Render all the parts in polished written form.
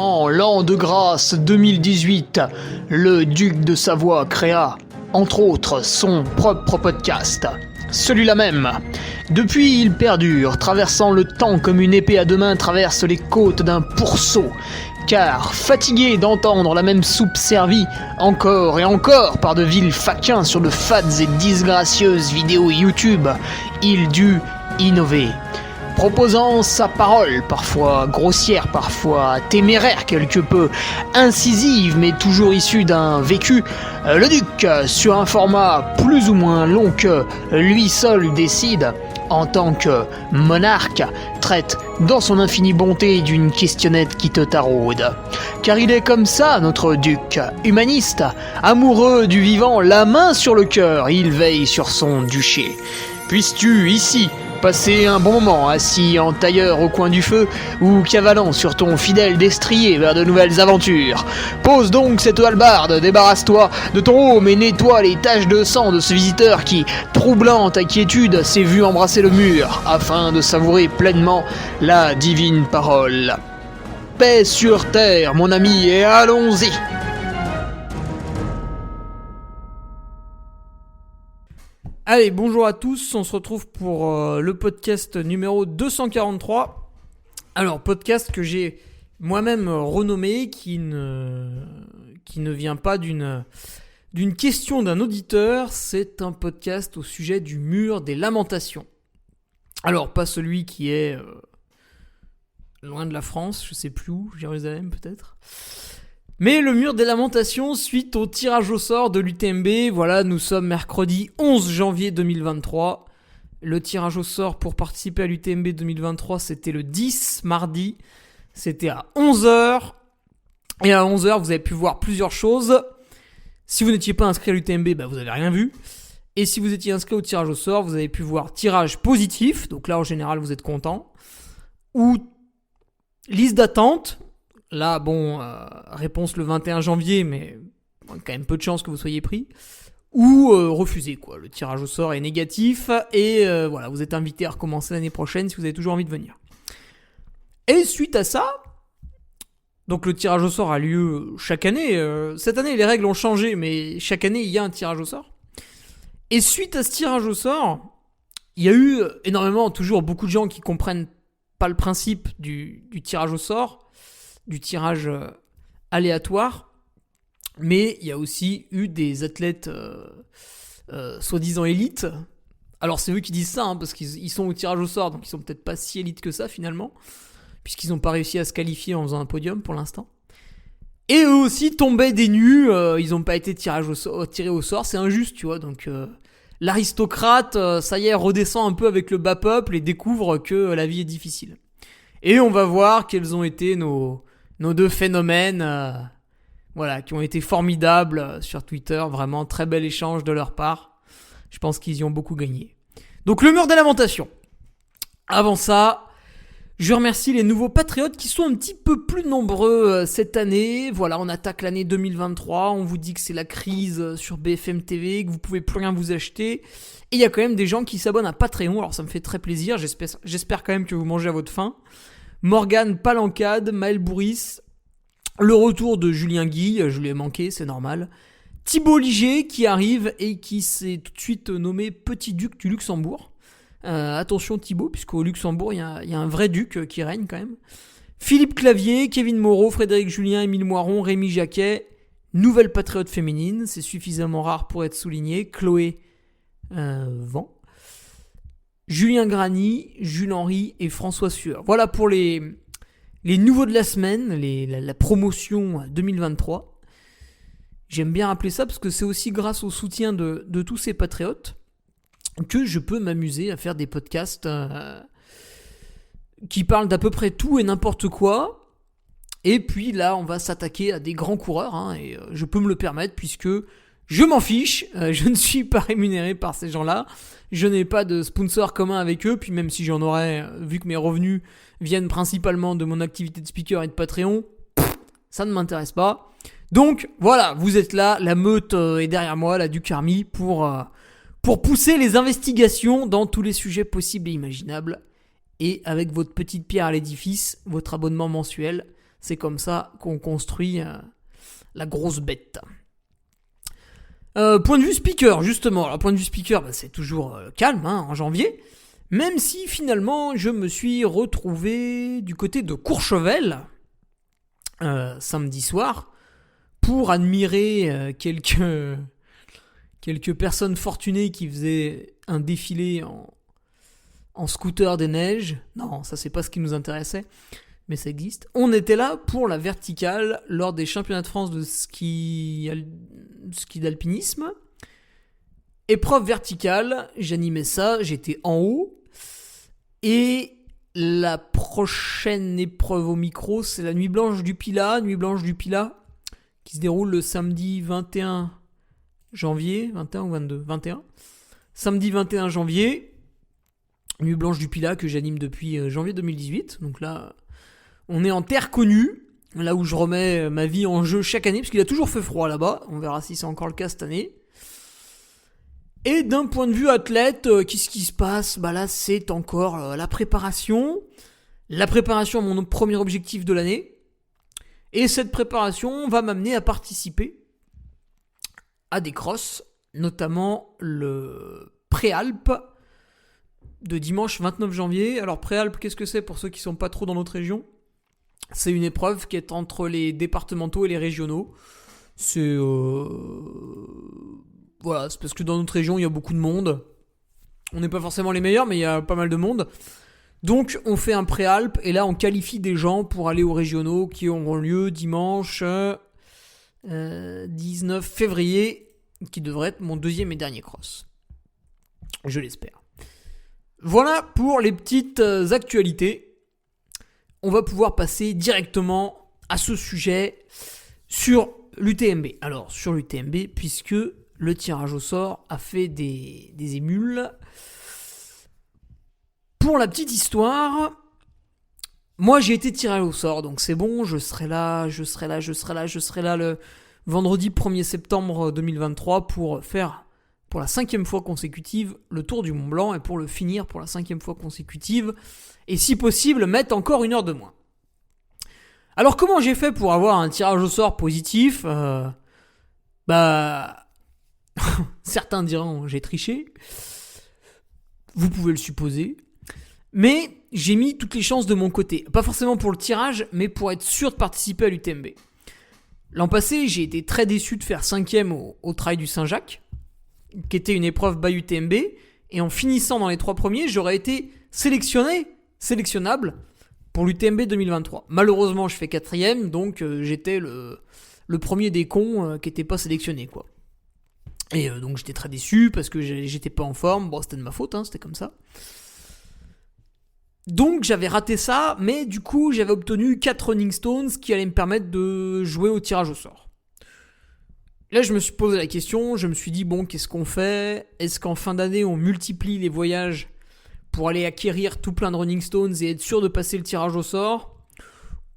En l'an de grâce 2018, le duc de Savoie créa, entre autres, son propre podcast. Celui-là même. Depuis, il perdure, traversant le temps comme une épée à deux mains traverse les côtes d'un pourceau. Car, fatigué d'entendre la même soupe servie, encore et encore par de vils faquins sur de fades et disgracieuses vidéos YouTube, il dut innover. Proposant sa parole, parfois grossière, parfois téméraire quelque peu, incisive mais toujours issue d'un vécu, le duc, sur un format plus ou moins long que lui seul décide, en tant que monarque, traite dans son infinie bonté d'une questionnette qui te taraude. Car il est comme ça, notre duc, humaniste, amoureux du vivant, la main sur le cœur, il veille sur son duché. Puisses-tu, ici, passer un bon moment assis en tailleur au coin du feu ou cavalant sur ton fidèle destrier vers de nouvelles aventures. Pose donc cette hallebarde, débarrasse-toi de ton home et nettoie les taches de sang de ce visiteur qui, troublant ta quiétude, s'est vu embrasser le mur afin de savourer pleinement la divine parole. Paix sur terre, mon ami, et allons-y! Allez, bonjour à tous, on se retrouve pour le podcast numéro 243. Alors, podcast que j'ai moi-même renommé, qui ne vient pas d'une question d'un auditeur, c'est un podcast au sujet du mur des lamentations. Alors, pas celui qui est loin de la France, je sais plus où, Jérusalem peut-être. Mais le mur des lamentations suite au tirage au sort de l'UTMB. Voilà, nous sommes mercredi 11 janvier 2023. Le tirage au sort pour participer à l'UTMB 2023, c'était le 10, mardi. C'était à 11h. Et à 11h, vous avez pu voir plusieurs choses. Si vous n'étiez pas inscrit à l'UTMB, vous n'avez rien vu. Et si vous étiez inscrit au tirage au sort, vous avez pu voir tirage positif. Donc là, en général, vous êtes content. Ou liste d'attente. Là, réponse le 21 janvier, mais quand même peu de chances que vous soyez pris. Ou refusé, quoi. Le tirage au sort est négatif et voilà, vous êtes invité à recommencer l'année prochaine si vous avez toujours envie de venir. Et suite à ça, donc le tirage au sort a lieu chaque année. Cette année, les règles ont changé, mais chaque année, il y a un tirage au sort. Et suite à ce tirage au sort, il y a eu énormément, toujours beaucoup de gens qui comprennent pas le principe du tirage au sort, du tirage aléatoire, mais il y a aussi eu des athlètes soi-disant élites. Alors c'est eux qui disent ça, parce qu'ils sont au tirage au sort, donc ils sont peut-être pas si élites que ça finalement, puisqu'ils n'ont pas réussi à se qualifier en faisant un podium pour l'instant. Et eux aussi tombaient des nues, ils n'ont pas été tirés au sort, c'est injuste, tu vois, donc l'aristocrate, ça y est, redescend un peu avec le bas peuple et découvre que la vie est difficile. Et on va voir quels ont été nos deux phénomènes qui ont été formidables sur Twitter. Vraiment, très bel échange de leur part. Je pense qu'ils y ont beaucoup gagné. Donc, le mur des lamentations. Avant ça, je remercie les nouveaux patriotes qui sont un petit peu plus nombreux cette année. Voilà, on attaque l'année 2023. On vous dit que c'est la crise sur BFM TV, que vous pouvez plus rien vous acheter. Et il y a quand même des gens qui s'abonnent à Patreon. Alors, ça me fait très plaisir. J'espère quand même que vous mangez à votre faim. Morgane Palancade, Maël Bourris, le retour de Julien Guille, je lui ai manqué, c'est normal. Thibaut Liger qui arrive et qui s'est tout de suite nommé Petit Duc du Luxembourg. Attention Thibaut, puisqu'au Luxembourg, il y a un vrai duc qui règne quand même. Philippe Clavier, Kevin Moreau, Frédéric Julien, Émile Moiron, Rémi Jacquet. Nouvelle patriote féminine, c'est suffisamment rare pour être souligné. Chloé Van. Julien Grany, Jules Henry et François Sueur. Voilà pour les nouveaux de la semaine, la promotion 2023. J'aime bien rappeler ça parce que c'est aussi grâce au soutien de tous ces patriotes que je peux m'amuser à faire des podcasts qui parlent d'à peu près tout et n'importe quoi. Et puis là, on va s'attaquer à des grands coureurs, et je peux me le permettre puisque je m'en fiche, je ne suis pas rémunéré par ces gens-là, je n'ai pas de sponsor commun avec eux, puis même si j'en aurais, vu que mes revenus viennent principalement de mon activité de speaker et de Patreon, ça ne m'intéresse pas. Donc voilà, vous êtes là, la meute est derrière moi, la Duc Army, pour pousser les investigations dans tous les sujets possibles et imaginables. Et avec votre petite pierre à l'édifice, votre abonnement mensuel, C'est comme ça qu'on construit la grosse bête. Point de vue speaker, justement. Alors, point de vue speaker, c'est toujours calme en janvier. Même si finalement je me suis retrouvé du côté de Courchevel samedi soir pour admirer quelques personnes fortunées qui faisaient un défilé en scooter des neiges. Non, ça c'est pas ce qui nous intéressait, mais ça existe. On était là pour la verticale lors des championnats de France de ski d'alpinisme. Épreuve verticale, j'animais ça, j'étais en haut. Et la prochaine épreuve au micro, c'est la Nuit Blanche du Pilat, qui se déroule le samedi 21 janvier, 21 ou 22 21. Samedi 21 janvier, Nuit Blanche du Pilat que j'anime depuis janvier 2018. Donc là, on est en terre connue, là où je remets ma vie en jeu chaque année, parce qu'il a toujours fait froid là-bas. On verra si c'est encore le cas cette année. Et d'un point de vue athlète, qu'est-ce qui se passe ? Là, c'est encore la préparation. La préparation à mon premier objectif de l'année. Et cette préparation va m'amener à participer à des crosses, notamment le Préalpes de dimanche 29 janvier. Alors Préalpes, qu'est-ce que c'est pour ceux qui ne sont pas trop dans notre région ? C'est une épreuve qui est entre les départementaux et les régionaux. C'est parce que dans notre région, il y a beaucoup de monde. On n'est pas forcément les meilleurs, mais il y a pas mal de monde. Donc, on fait un Préalpes, et là, on qualifie des gens pour aller aux régionaux qui auront lieu dimanche 19 février, qui devrait être mon deuxième et dernier cross. Je l'espère. Voilà pour les petites actualités. On va pouvoir passer directement à ce sujet sur l'UTMB. Alors, sur l'UTMB, puisque le tirage au sort a fait des émules. Pour la petite histoire, moi j'ai été tiré au sort, donc c'est bon, je serai là le vendredi 1er septembre 2023 pour faire pour la 5e fois consécutive le Tour du Mont Blanc et pour le finir pour la 5e fois consécutive et si possible mettre encore 1 heure de moins. Alors comment j'ai fait pour avoir un tirage au sort positif ? Certains diront j'ai triché, vous pouvez le supposer, mais j'ai mis toutes les chances de mon côté, pas forcément pour le tirage, mais pour être sûr de participer à l'UTMB. L'an passé, j'ai été très déçu de faire 5e au Trail du Saint-Jacques, qui était une épreuve by UTMB, et en finissant dans les 3 premiers, j'aurais été sélectionnable pour l'UTMB 2023. Malheureusement, je fais 4e, donc j'étais le premier des cons qui n'était pas sélectionné, quoi. Et donc j'étais très déçu parce que j'étais pas en forme. Bon, c'était de ma faute, c'était comme ça. Donc j'avais raté ça, mais du coup j'avais obtenu 4 Running Stones qui allaient me permettre de jouer au tirage au sort. Là je me suis posé la question, je me suis dit bon, qu'est-ce qu'on fait ? Est-ce qu'en fin d'année on multiplie les voyages pour aller acquérir tout plein de Running Stones et être sûr de passer le tirage au sort ?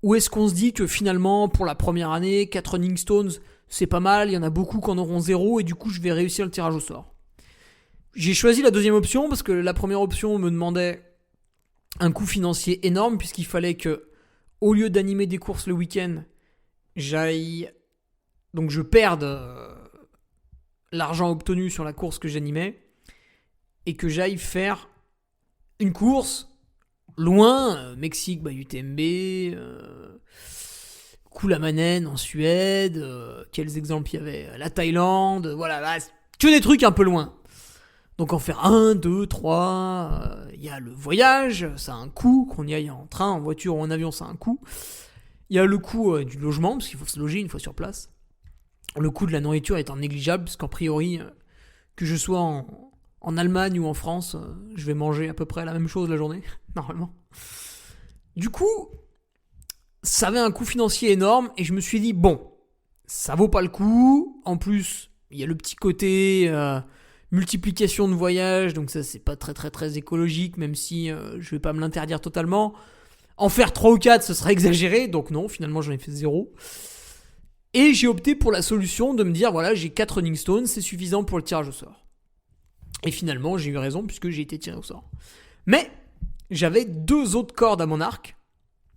Ou est-ce qu'on se dit que finalement pour la première année, 4 Running Stones c'est pas mal, il y en a beaucoup qui en auront 0 et du coup je vais réussir le tirage au sort. J'ai choisi la deuxième option parce que la première option me demandait un coût financier énorme puisqu'il fallait que, au lieu d'animer des courses le week-end, je perde l'argent obtenu sur la course que j'animais et que j'aille faire une course loin, Mexique, UTMB, Kuhlamanen en Suède, quels exemples il y avait ? La Thaïlande, voilà, que des trucs un peu loin. Donc en faire 1, 2, 3, il y a le voyage, ça a un coût, qu'on y aille en train, en voiture ou en avion, ça a un coût. Il y a le coût du logement, parce qu'il faut se loger une fois sur place. Le coût de la nourriture étant négligeable, parce qu'en priori, que je sois en Allemagne ou en France, je vais manger à peu près la même chose la journée, normalement. Du coup, ça avait un coût financier énorme, et je me suis dit, bon, ça vaut pas le coup. En plus, il y a le petit côté multiplication de voyages, donc ça c'est pas très très très écologique, même si je vais pas me l'interdire totalement. En faire 3 ou 4, ce serait exagéré, donc non, finalement j'en ai fait 0. Et j'ai opté pour la solution de me dire, voilà, j'ai 4 Running Stones, c'est suffisant pour le tirage au sort. Et finalement, j'ai eu raison puisque j'ai été tiré au sort. Mais j'avais 2 autres cordes à mon arc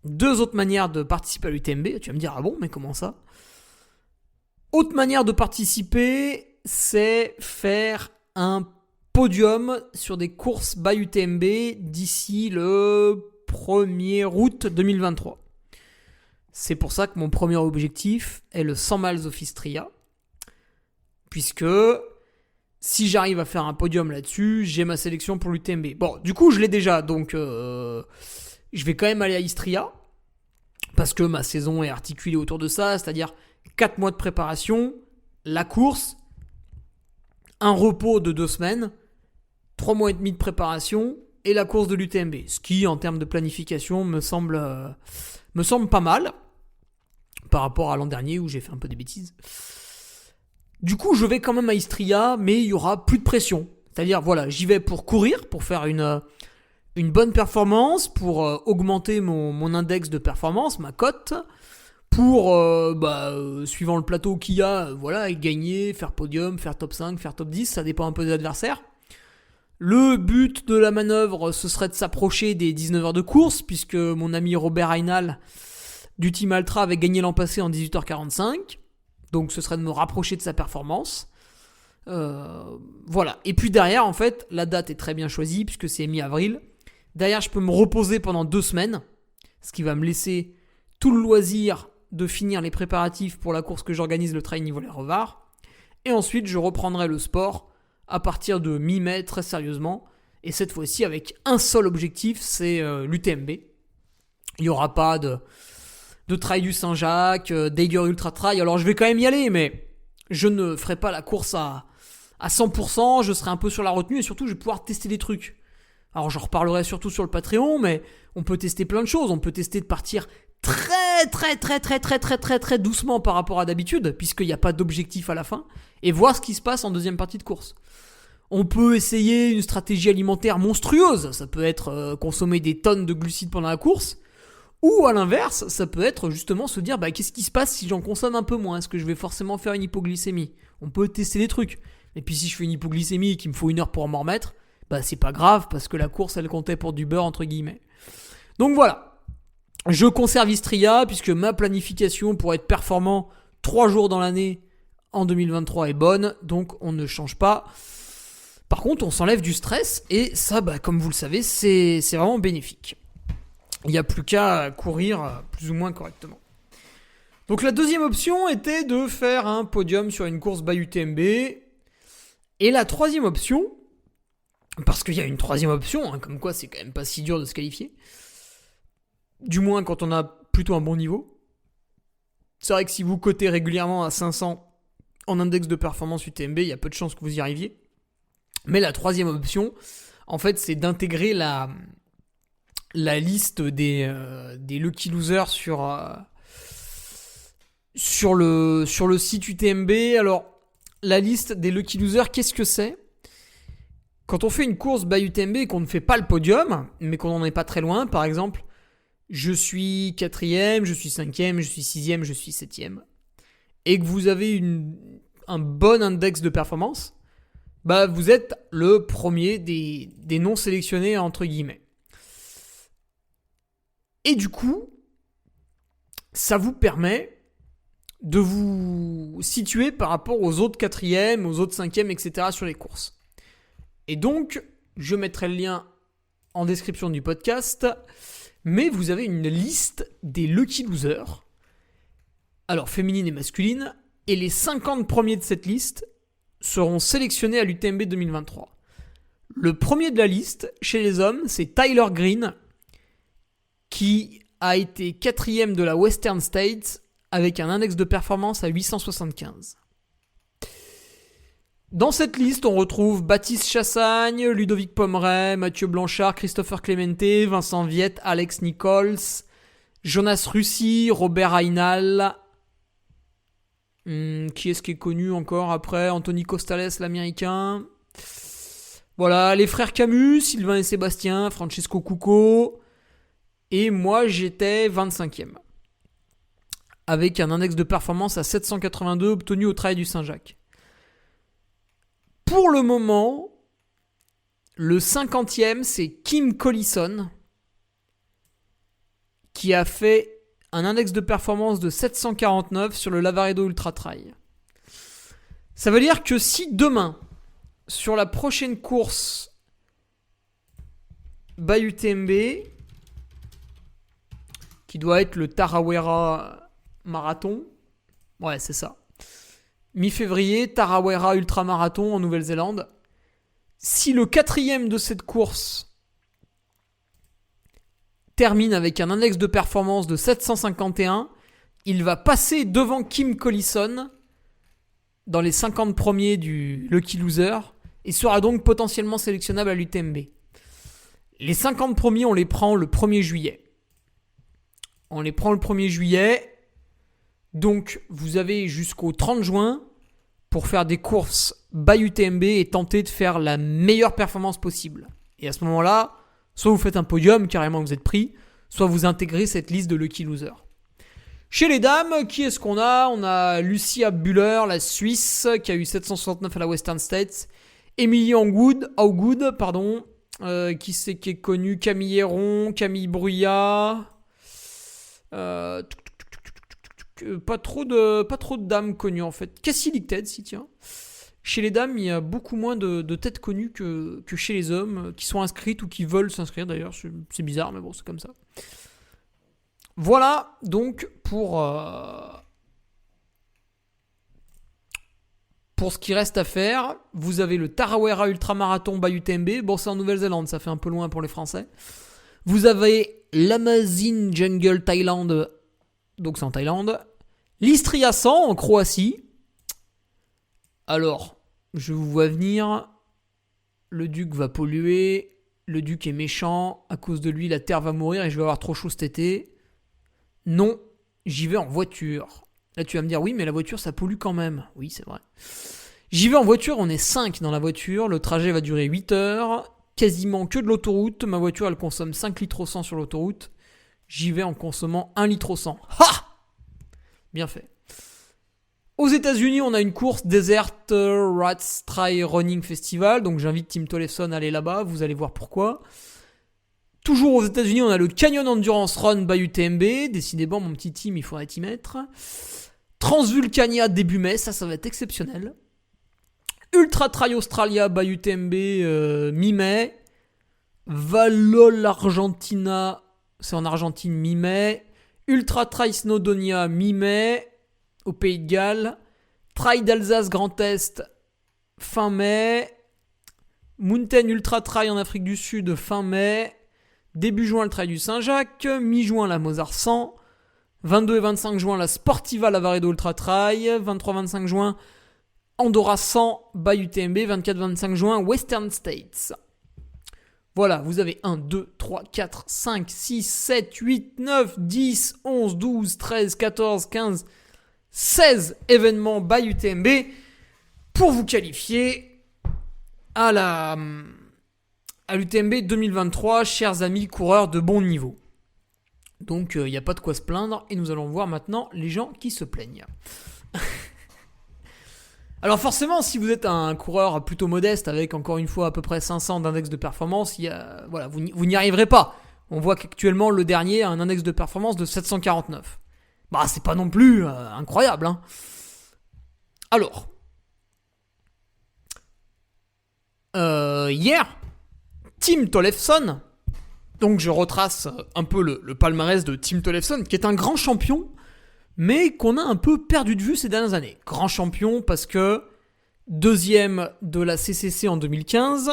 2 autres manières de participer à l'UTMB. Tu vas me dire, ah bon, mais comment ça ? Autre manière de participer, c'est faire un podium sur des courses by UTMB d'ici le 1er août 2023. C'est pour ça que mon premier objectif est le 100 miles of Istria, puisque si j'arrive à faire un podium là-dessus, j'ai ma sélection pour l'UTMB. Bon, du coup, je l'ai déjà, donc je vais quand même aller à Istria, parce que ma saison est articulée autour de ça, c'est-à-dire 4 mois de préparation, la course, un repos de 2 semaines, 3 mois et demi de préparation et la course de l'UTMB. Ce qui, en termes de planification, me semble pas mal par rapport à l'an dernier où j'ai fait un peu des bêtises. Du coup, je vais quand même à Istria, mais il y aura plus de pression. C'est-à-dire, voilà, j'y vais pour courir, pour faire une bonne performance, pour augmenter mon index de performance, ma cote, pour, suivant le plateau qu'il y a, voilà, gagner, faire podium, faire top 5, faire top 10, ça dépend un peu des adversaires. Le but de la manœuvre, ce serait de s'approcher des 19 heures de course, puisque mon ami Robert Aynal du Team Altra avait gagné l'an passé en 18h45. Donc ce serait de me rapprocher de sa performance. Voilà. Et puis derrière, en fait, la date est très bien choisie, puisque c'est mi-avril. Derrière, je peux me reposer pendant 2 semaines, ce qui va me laisser tout le loisir de finir les préparatifs pour la course que j'organise, le Trail Nivelles-Revard. Et ensuite, je reprendrai le sport à partir de mi-mai, très sérieusement. Et cette fois-ci, avec un seul objectif, c'est l'UTMB. Il n'y aura pas de Trail du Saint-Jacques, d'Eiger Ultra Trail. Alors, je vais quand même y aller, mais je ne ferai pas la course à 100%. Je serai un peu sur la retenue et surtout, je vais pouvoir tester des trucs. Alors, j'en reparlerai surtout sur le Patreon, mais on peut tester plein de choses. On peut tester de partir très doucement par rapport à d'habitude, puisqu'il n'y a pas d'objectif à la fin, et voir ce qui se passe en deuxième partie de course. On peut essayer une stratégie alimentaire monstrueuse, ça peut être consommer des tonnes de glucides pendant la course, ou à l'inverse, ça peut être justement se dire qu'est-ce qui se passe si j'en consomme un peu moins, est-ce que je vais forcément faire une hypoglycémie ? On peut tester des trucs, et puis si je fais une hypoglycémie et qu'il me faut 1 heure pour m'en remettre, c'est pas grave, parce que la course elle comptait pour du beurre entre guillemets. Donc voilà. Je conserve Istria puisque ma planification pour être performant 3 jours dans l'année en 2023 est bonne, donc on ne change pas. Par contre, on s'enlève du stress et ça, comme vous le savez, c'est vraiment bénéfique. Il n'y a plus qu'à courir plus ou moins correctement. Donc la deuxième option était de faire un podium sur une course by UTMB. Et la troisième option, parce qu'il y a une troisième option, comme quoi c'est quand même pas si dur de se qualifier, du moins quand on a plutôt un bon niveau. C'est vrai que si vous cotez régulièrement à 500 en index de performance UTMB, il y a peu de chances que vous y arriviez. Mais la troisième option, en fait, c'est d'intégrer la liste des Lucky Losers sur le site UTMB. Alors, la liste des Lucky Losers, qu'est-ce que c'est ? Quand on fait une course by UTMB et qu'on ne fait pas le podium, mais qu'on n'en est pas très loin, par exemple, je suis 4e, je suis 5e, je suis 6e, je suis 7e, et que vous avez un bon index de performance, vous êtes le premier des non sélectionnés, entre guillemets. Et du coup, ça vous permet de vous situer par rapport aux autres 4e, aux autres 5e, etc. sur les courses. Et donc, je mettrai le lien en description du podcast, mais vous avez une liste des Lucky Losers, alors féminine et masculine, et les 50 premiers de cette liste seront sélectionnés à l'UTMB 2023. Le premier de la liste, chez les hommes, c'est Tyler Green, qui a été 4e de la Western States avec un index de performance à 875. Dans cette liste, on retrouve Baptiste Chassagne, Ludovic Pomeray, Mathieu Blanchard, Christopher Clemente, Vincent Viette, Alex Nichols, Jonas Russi, Robert Aynal. Qui est-ce qui est connu encore après ? Anthony Costales, l'américain. Voilà, les frères Camus, Sylvain et Sébastien, Francesco Cucco. Et moi, j'étais 25e. Avec un index de performance à 782 obtenu au Trail du Saint-Jacques. Pour le moment, le 50e, c'est Kim Collison, qui a fait un index de performance de 749 sur le Lavaredo Ultra Trail. Ça veut dire que si demain, sur la prochaine course UTMB, qui doit être le Tarawera Marathon, ouais c'est ça, mi-février, Tarawera Ultra Marathon en Nouvelle-Zélande, si le 4e de cette course termine avec un index de performance de 751, il va passer devant Kim Collison dans les 50 premiers du Lucky Loser et sera donc potentiellement sélectionnable à l'UTMB. Les 50 premiers, on les prend le 1er juillet. Donc vous avez jusqu'au 30 juin pour faire des courses UTMB et tenter de faire la meilleure performance possible. Et à ce moment-là, soit vous faites un podium, carrément vous êtes pris, soit vous intégrez cette liste de Lucky Loser. Chez les dames, qui est-ce qu'on a ? On a Lucia Buller, la Suisse, qui a eu 769 à la Western States. Emily Haugood, qui c'est qui est connue ? Camille Héron, Camille Bruyat. Pas trop de dames connues en fait. Cassie Lichted, si tiens. Chez les dames, il y a beaucoup moins de têtes connues que chez les hommes, qui sont inscrites ou qui veulent s'inscrire d'ailleurs. C'est bizarre, mais bon, c'est comme ça. Voilà donc pour ce qui reste à faire. Vous avez le Tarawera Ultramarathon UTMB. Bon, c'est en Nouvelle-Zélande, ça fait un peu loin pour les Français. Vous avez l'Amazon Jungle Thailand, donc c'est en Thaïlande. L'Istria 100 en Croatie. Alors, je vous vois venir, le duc va polluer, le duc est méchant, à cause de lui la terre va mourir et je vais avoir trop chaud cet été. Non, j'y vais en voiture. Là tu vas me dire, oui mais la voiture ça pollue quand même. Oui c'est vrai. J'y vais en voiture, on est 5 dans la voiture, le trajet va durer 8 heures, quasiment que de l'autoroute, ma voiture elle consomme 5 litres au 100 sur l'autoroute, j'y vais en consommant 1 litre au 100. Ha ! Bien fait. Aux États-Unis, on a une course Desert Rats Trail Running Festival, donc j'invite Tim Tollefson à aller là-bas, vous allez voir pourquoi. Toujours aux États-Unis, on a le Canyon Endurance Run UTMB, décidément mon petit team, il faudrait y mettre. Transvulcania début mai, ça va être exceptionnel. Ultra Trail Australia UTMB mi-mai. Valol Argentina, c'est en Argentine mi-mai. Ultra Trail Snowdonia mi-mai. Au Pays de Galles, Trail d'Alsace Grand Est, fin mai, Mountain Ultra Trail en Afrique du Sud, fin mai, début juin le Trail du Saint-Jacques, mi-juin la Mozart 100, 22 et 25 juin la Sportiva Lavaredo Ultra Trail, 23-25 juin Andorra 100, UTMB, 24-25 juin Western States. Voilà, vous avez 1, 2, 3, 4, 5, 6, 7, 8, 9, 10, 11, 12, 13, 14, 15... 16 événements UTMB pour vous qualifier à l'UTMB 2023, chers amis coureurs de bon niveau. Donc il n'y a pas de quoi se plaindre et nous allons voir maintenant les gens qui se plaignent. Alors forcément, si vous êtes un coureur plutôt modeste avec encore une fois à peu près 500 d'index de performance, vous n'y arriverez pas. On voit qu'actuellement le dernier a un index de performance de 749. Bah, c'est pas non plus incroyable, hein. Alors, hier, Tim Tollefson, donc je retrace un peu le palmarès de Tim Tollefson, qui est un grand champion, mais qu'on a un peu perdu de vue ces dernières années. Grand champion parce que 2e de la CCC en 2015,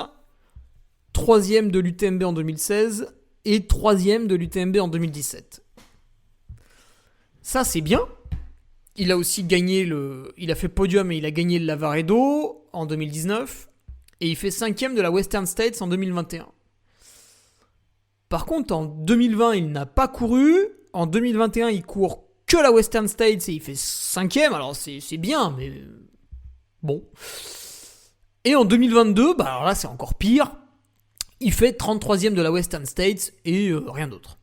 3e de l'UTMB en 2016 et 3e de l'UTMB en 2017. Ça, c'est bien. Il a aussi gagné il a fait podium et il a gagné le Lavaredo en 2019. Et il fait 5e de la Western States en 2021. Par contre, en 2020, il n'a pas couru. En 2021, il court que la Western States et il fait 5e. Alors, c'est bien, mais bon. Et en 2022, alors là, c'est encore pire. Il fait 33e de la Western States et rien d'autre.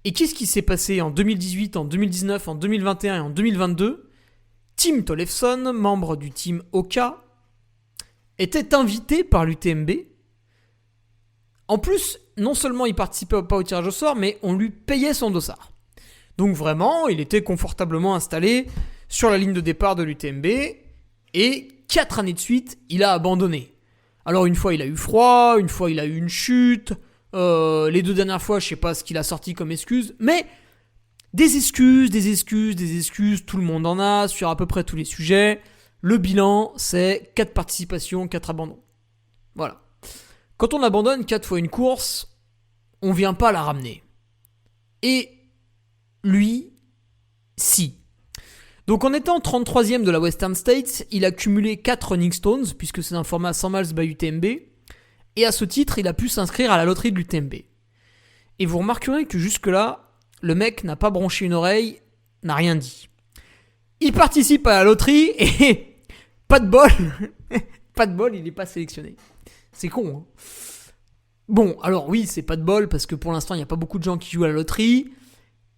Et qu'est-ce qui s'est passé en 2018, en 2019, en 2021 et en 2022 ? Tim Tollefson, membre du team Oka, était invité par l'UTMB En plus, non seulement il participait pas au tirage au sort, mais on lui payait son dossard. Donc vraiment, il était confortablement installé sur la ligne de départ de l'UTMB et 4 années de suite, il a abandonné. Alors une fois il a eu froid, une fois il a eu une chute, les 2 dernières fois je sais pas ce qu'il a sorti comme excuse, mais des excuses, tout le monde en a sur à peu près tous les sujets. Le bilan c'est 4 participations, 4 abandons. Voilà. Quand on abandonne 4 fois une course, on vient pas la ramener. Et lui, si. Donc en étant 33ème de la Western States, il a cumulé 4 running stones, puisque c'est un format 100 miles by UTMB, et à ce titre, il a pu s'inscrire à la loterie de l'UTMB. Et vous remarquerez que jusque-là, le mec n'a pas branché une oreille, n'a rien dit. Il participe à la loterie, et pas de bol, il n'est pas sélectionné. C'est con, hein. Bon, alors oui, c'est pas de bol, parce que pour l'instant, il n'y a pas beaucoup de gens qui jouent à la loterie,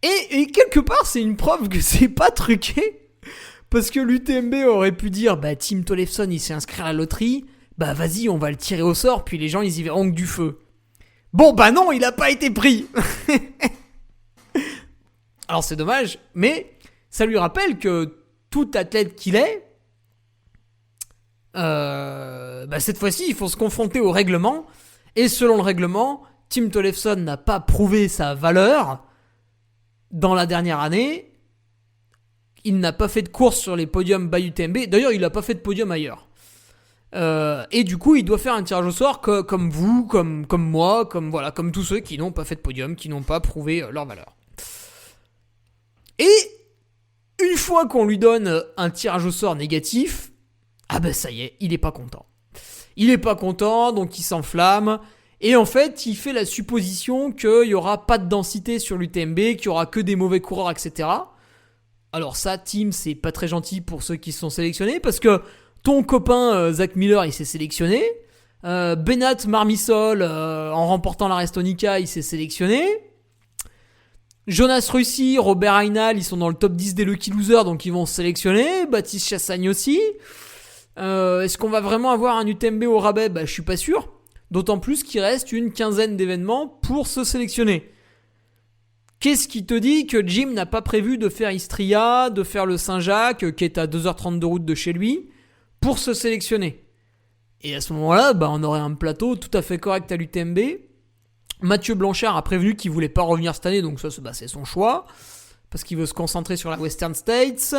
et quelque part, c'est une preuve que c'est pas truqué. Parce que l'UTMB aurait pu dire, bah Tim Tollefson, il s'est inscrit à la loterie, bah vas-y, on va le tirer au sort, puis les gens, ils y verront que du feu. Bon, bah non, il a pas été pris. Alors c'est dommage, mais ça lui rappelle que tout athlète qu'il est, bah cette fois-ci, il faut se confronter au règlement, et selon le règlement, Tim Tollefson n'a pas prouvé sa valeur dans la dernière année. Il n'a pas fait de course sur les podiums by UTMB. D'ailleurs, il n'a pas fait de podium ailleurs. Et du coup, il doit faire un tirage au sort comme vous, comme moi, comme tous ceux qui n'ont pas fait de podium, qui n'ont pas prouvé leur valeur. Et une fois qu'on lui donne un tirage au sort négatif, ah ben ça y est, il est pas content. Il est pas content, donc il s'enflamme. Et en fait, il fait la supposition qu'il n'y aura pas de densité sur l'UTMB, qu'il n'y aura que des mauvais coureurs, etc. Alors ça, Tim, c'est pas très gentil pour ceux qui se sont sélectionnés, parce que ton copain Zach Miller, il s'est sélectionné. Benat Marmisol, en remportant la Restonica, il s'est sélectionné. Jonas Russi, Robert Einal, ils sont dans le top 10 des Lucky Losers, donc ils vont se sélectionner. Baptiste Chassagne aussi. Est-ce qu'on va vraiment avoir un UTMB au rabais ? Bah, je suis pas sûr. D'autant plus qu'il reste une quinzaine d'événements pour se sélectionner. Qu'est-ce qui te dit que Jim n'a pas prévu de faire Istria, de faire le Saint-Jacques, qui est à 2h30 de route de chez lui, pour se sélectionner ? Et à ce moment-là, bah, on aurait un plateau tout à fait correct à l'UTMB. Mathieu Blanchard a prévenu qu'il voulait pas revenir cette année, donc ça, bah, c'est son choix, parce qu'il veut se concentrer sur la Western States.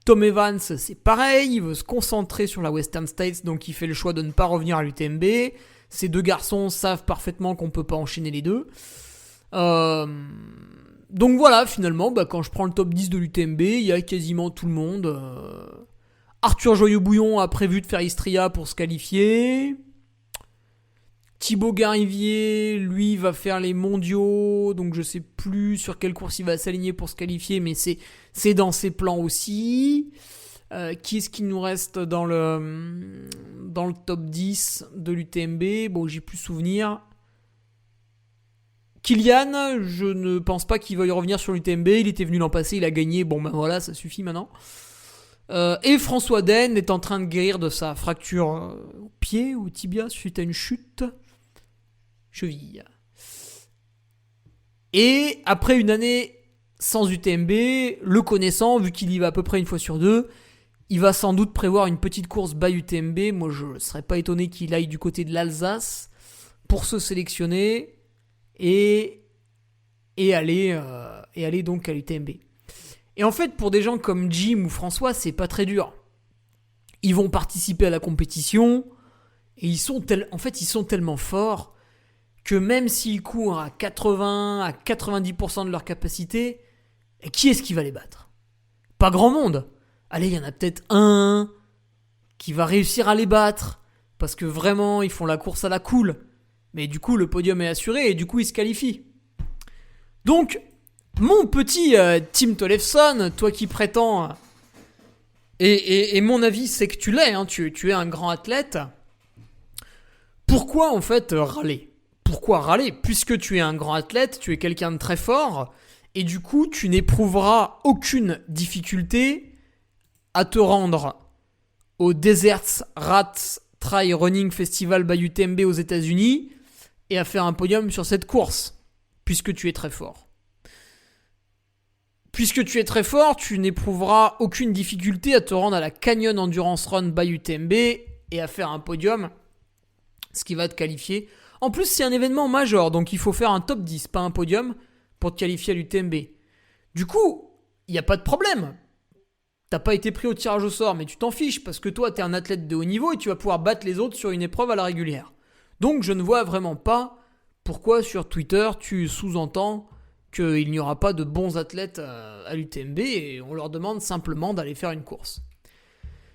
Tom Evans, c'est pareil, il veut se concentrer sur la Western States, donc il fait le choix de ne pas revenir à l'UTMB. Ces deux garçons savent parfaitement qu'on peut pas enchaîner les deux. Donc voilà, finalement, bah, quand je prends le top 10 de l'UTMB, il y a quasiment tout le monde. Arthur Joyeux-Bouillon a prévu de faire Istria pour se qualifier. Thibaut Garivier, lui, va faire les mondiaux, donc je sais plus sur quelle course il va s'aligner pour se qualifier, mais c'est dans ses plans aussi. Qui est-ce qui nous reste dans le top 10 de l'UTMB ? Bon, j'ai plus souvenir. Kylian, je ne pense pas qu'il veuille revenir sur l'UTMB. Il était venu l'an passé, il a gagné. Bon, ben voilà, ça suffit maintenant. Et François Den est en train de guérir de sa fracture au pied ou au tibia suite à une chute. Cheville. Et après une année sans UTMB, le connaissant, vu qu'il y va à peu près une fois sur deux, il va sans doute prévoir une petite course by UTMB. Moi, je ne serais pas étonné qu'il aille du côté de l'Alsace pour se sélectionner et aller donc à l'UTMB. Et en fait, pour des gens comme Jim ou François, c'est pas très dur. Ils vont participer à la compétition et ils sont tellement forts que même s'ils courent à 80 à 90% de leur capacité, qui est-ce qui va les battre ? Pas grand monde. Allez, il y en a peut-être un qui va réussir à les battre parce que vraiment, ils font la course à la cool. Mais du coup, le podium est assuré et du coup, ils se qualifient. Donc, mon petit Tim Tollefson, toi qui prétends, et mon avis c'est que tu l'es, hein, tu es un grand athlète, pourquoi en fait râler ? Pourquoi râler ? Puisque tu es un grand athlète, tu es quelqu'un de très fort, et du coup tu n'éprouveras aucune difficulté à te rendre au Deserts Rats Trail Running Festival by UTMB aux États-Unis et à faire un podium sur cette course, puisque tu es très fort. Puisque tu es très fort, tu n'éprouveras aucune difficulté à te rendre à la Canyon Endurance Run by UTMB et à faire un podium, ce qui va te qualifier. En plus, c'est un événement majeur, donc il faut faire un top 10, pas un podium, pour te qualifier à l'UTMB. Du coup, il n'y a pas de problème. T'as pas été pris au tirage au sort, mais tu t'en fiches, parce que toi, t'es un athlète de haut niveau et tu vas pouvoir battre les autres sur une épreuve à la régulière. Donc, je ne vois vraiment pas pourquoi sur Twitter, tu sous-entends qu'il n'y aura pas de bons athlètes à l'UTMB et on leur demande simplement d'aller faire une course.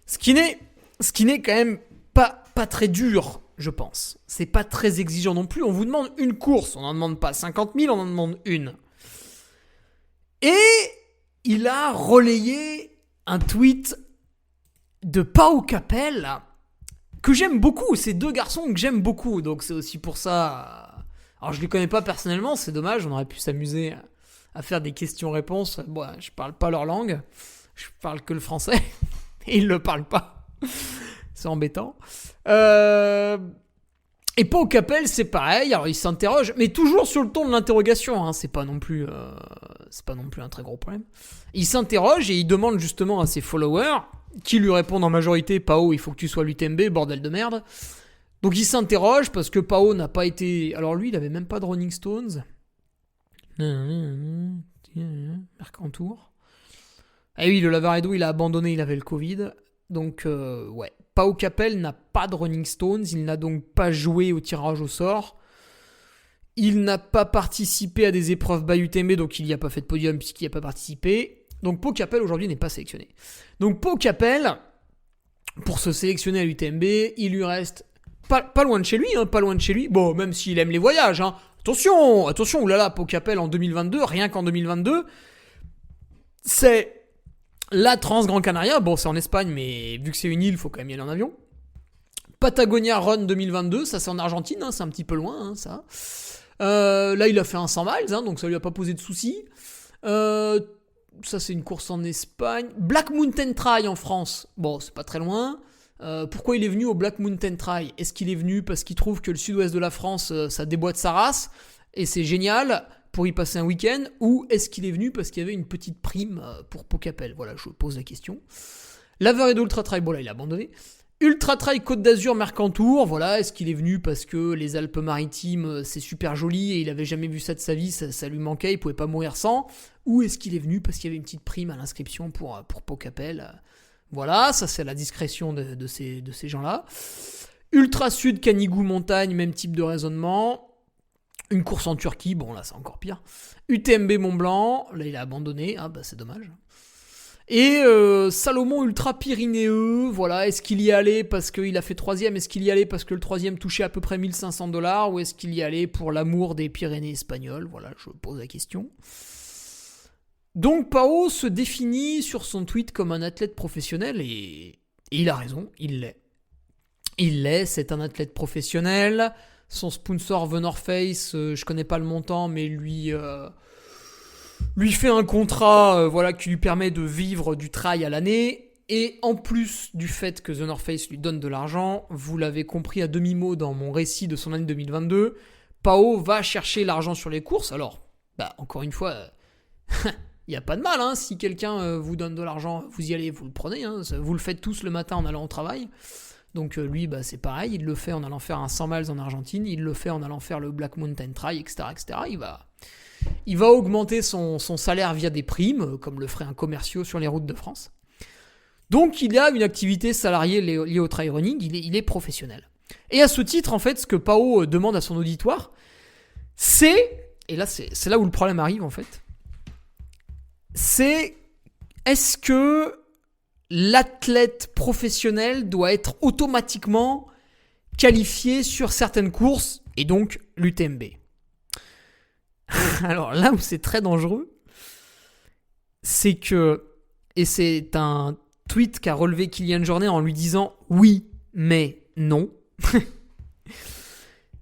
Ce qui n'est quand même pas très dur, je pense. C'est pas très exigeant non plus. On vous demande une course. On n'en demande pas 50 000, on en demande une. Et il a relayé un tweet de Pau Capell que j'aime beaucoup. C'est deux garçons que j'aime beaucoup. Donc c'est aussi pour ça... Alors je les connais pas personnellement, c'est dommage. On aurait pu s'amuser à faire des questions-réponses. Bon, je parle pas leur langue. Je parle que le français. Et ils le parlent pas. C'est embêtant. Et Pau Capell, c'est pareil. Alors il s'interroge, mais toujours sur le ton de l'interrogation. Hein. C'est pas non plus un très gros problème. Il s'interroge et il demande justement à ses followers, qui lui répondent en majorité: Pau, il faut que tu sois l'UTMB, bordel de merde. Donc il s'interroge parce que Pau n'a pas été... Alors lui, il avait même pas de Rolling Stones. Mercantour. Ah oui, le Lavaredo, il a abandonné, il avait le Covid. Donc ouais. Pau Capell n'a pas de Rolling Stones, il n'a donc pas joué au tirage au sort. Il n'a pas participé à des épreuves by UTMB, donc il n'y a pas fait de podium puisqu'il n'y a pas participé. Donc Pau Capell aujourd'hui n'est pas sélectionné. Donc Pau Capell, pour se sélectionner à l'UTMB, il lui reste pas loin de chez lui, hein, pas loin de chez lui. Bon, même s'il aime les voyages, hein. Attention, oulala, Pau Capell en 2022, rien qu'en 2022, c'est la Trans-Gran Canaria. Bon, c'est en Espagne, mais vu que c'est une île, il faut quand même y aller en avion. Patagonia Run 2022, ça c'est en Argentine, hein, c'est un petit peu loin, hein, ça. Là, il a fait un 100 miles, hein, donc ça lui a pas posé de soucis. Ça, c'est une course en Espagne. Black Mountain Trail en France. Bon, c'est pas très loin. Pourquoi il est venu au Black Mountain Trail ? Est-ce qu'il est venu parce qu'il trouve que le sud-ouest de la France, ça déboîte sa race et c'est génial pour y passer un week-end ? Ou est-ce qu'il est venu parce qu'il y avait une petite prime pour Pau Capell ? Voilà, je pose la question. Lavaredo Ultra Trail, bon là, il a abandonné. Ultra Trail Côte d'Azur Mercantour, voilà, est-ce qu'il est venu parce que les Alpes-Maritimes, c'est super joli et il avait jamais vu ça de sa vie, ça lui manquait, il pouvait pas mourir sans ? Ou est-ce qu'il est venu parce qu'il y avait une petite prime à l'inscription pour Pau Capell ? Voilà, ça c'est la discrétion de ces gens-là. Ultra Sud, Canigou Montagne, même type de raisonnement. Une course en Turquie, bon là c'est encore pire. UTMB Mont Blanc, là il a abandonné, ah bah c'est dommage. Et Salomon Ultra Pyrénéeux, voilà, est-ce qu'il y allait parce qu'il a fait 3ème ? Est-ce qu'il y allait parce que le 3ème touchait à peu près $1 500 ? Ou est-ce qu'il y allait pour l'amour des Pyrénées espagnoles ? Voilà, je pose la question. Donc Pau se définit sur son tweet comme un athlète professionnel et il a raison, il l'est. Il l'est, c'est un athlète professionnel. Son sponsor The North Face, je connais pas le montant, mais lui fait un contrat qui lui permet de vivre du trail à l'année. Et en plus du fait que The North Face lui donne de l'argent, vous l'avez compris à demi-mot dans mon récit de son année 2022, Pau va chercher l'argent sur les courses. Alors, encore une fois... Il n'y a pas de mal, hein, si quelqu'un vous donne de l'argent, vous y allez, vous le prenez, hein, vous le faites tous le matin en allant au travail. Donc lui, c'est pareil, il le fait en allant faire un 100 miles en Argentine, il le fait en allant faire le Black Mountain Trail, etc. etc. Il va augmenter son salaire via des primes, comme le ferait un commerciaux sur les routes de France. Donc il a une activité salariée liée au trail running, il est professionnel. Et à ce titre, en fait, ce que Pau demande à son auditoire, et là c'est là où le problème arrive en fait, c'est est-ce que l'athlète professionnel doit être automatiquement qualifié sur certaines courses et donc l'UTMB ? Alors là où c'est très dangereux, c'est que, et c'est un tweet qu'a relevé Kylian Jornet en lui disant oui mais non,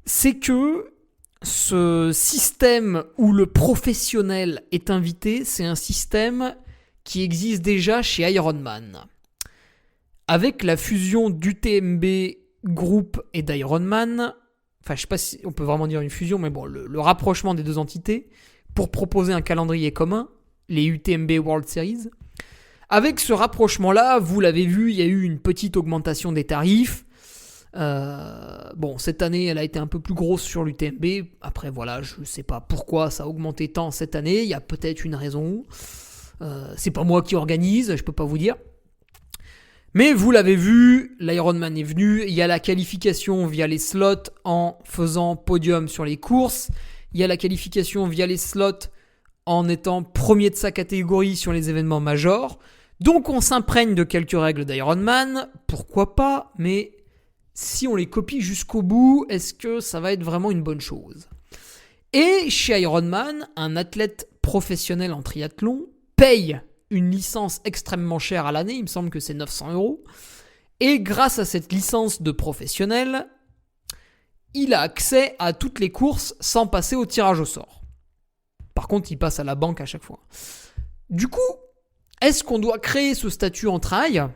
c'est que ce système où le professionnel est invité, c'est un système qui existe déjà chez Ironman. Avec la fusion d'UTMB Group et d'Ironman, enfin je sais pas si on peut vraiment dire une fusion, mais bon, le rapprochement des deux entités pour proposer un calendrier commun, les UTMB World Series. Avec ce rapprochement-là, vous l'avez vu, il y a eu une petite augmentation des tarifs. Bon, cette année, elle a été un peu plus grosse sur l'UTMB. Après, voilà, je sais pas pourquoi ça a augmenté tant cette année. Il y a peut-être une raison. C'est pas moi qui organise, je peux pas vous dire. Mais vous l'avez vu, l'Ironman est venu. Il y a la qualification via les slots en faisant podium sur les courses. Il y a la qualification via les slots en étant premier de sa catégorie sur les événements majors. Donc on s'imprègne de quelques règles d'Ironman, pourquoi pas, mais si on les copie jusqu'au bout, est-ce que ça va être vraiment une bonne chose ? Et chez Ironman, un athlète professionnel en triathlon paye une licence extrêmement chère à l'année, il me semble que c'est 900 €, et grâce à cette licence de professionnel, il a accès à toutes les courses sans passer au tirage au sort. Par contre, il passe à la banque à chaque fois. Du coup, est-ce qu'on doit créer ce statut en trail ?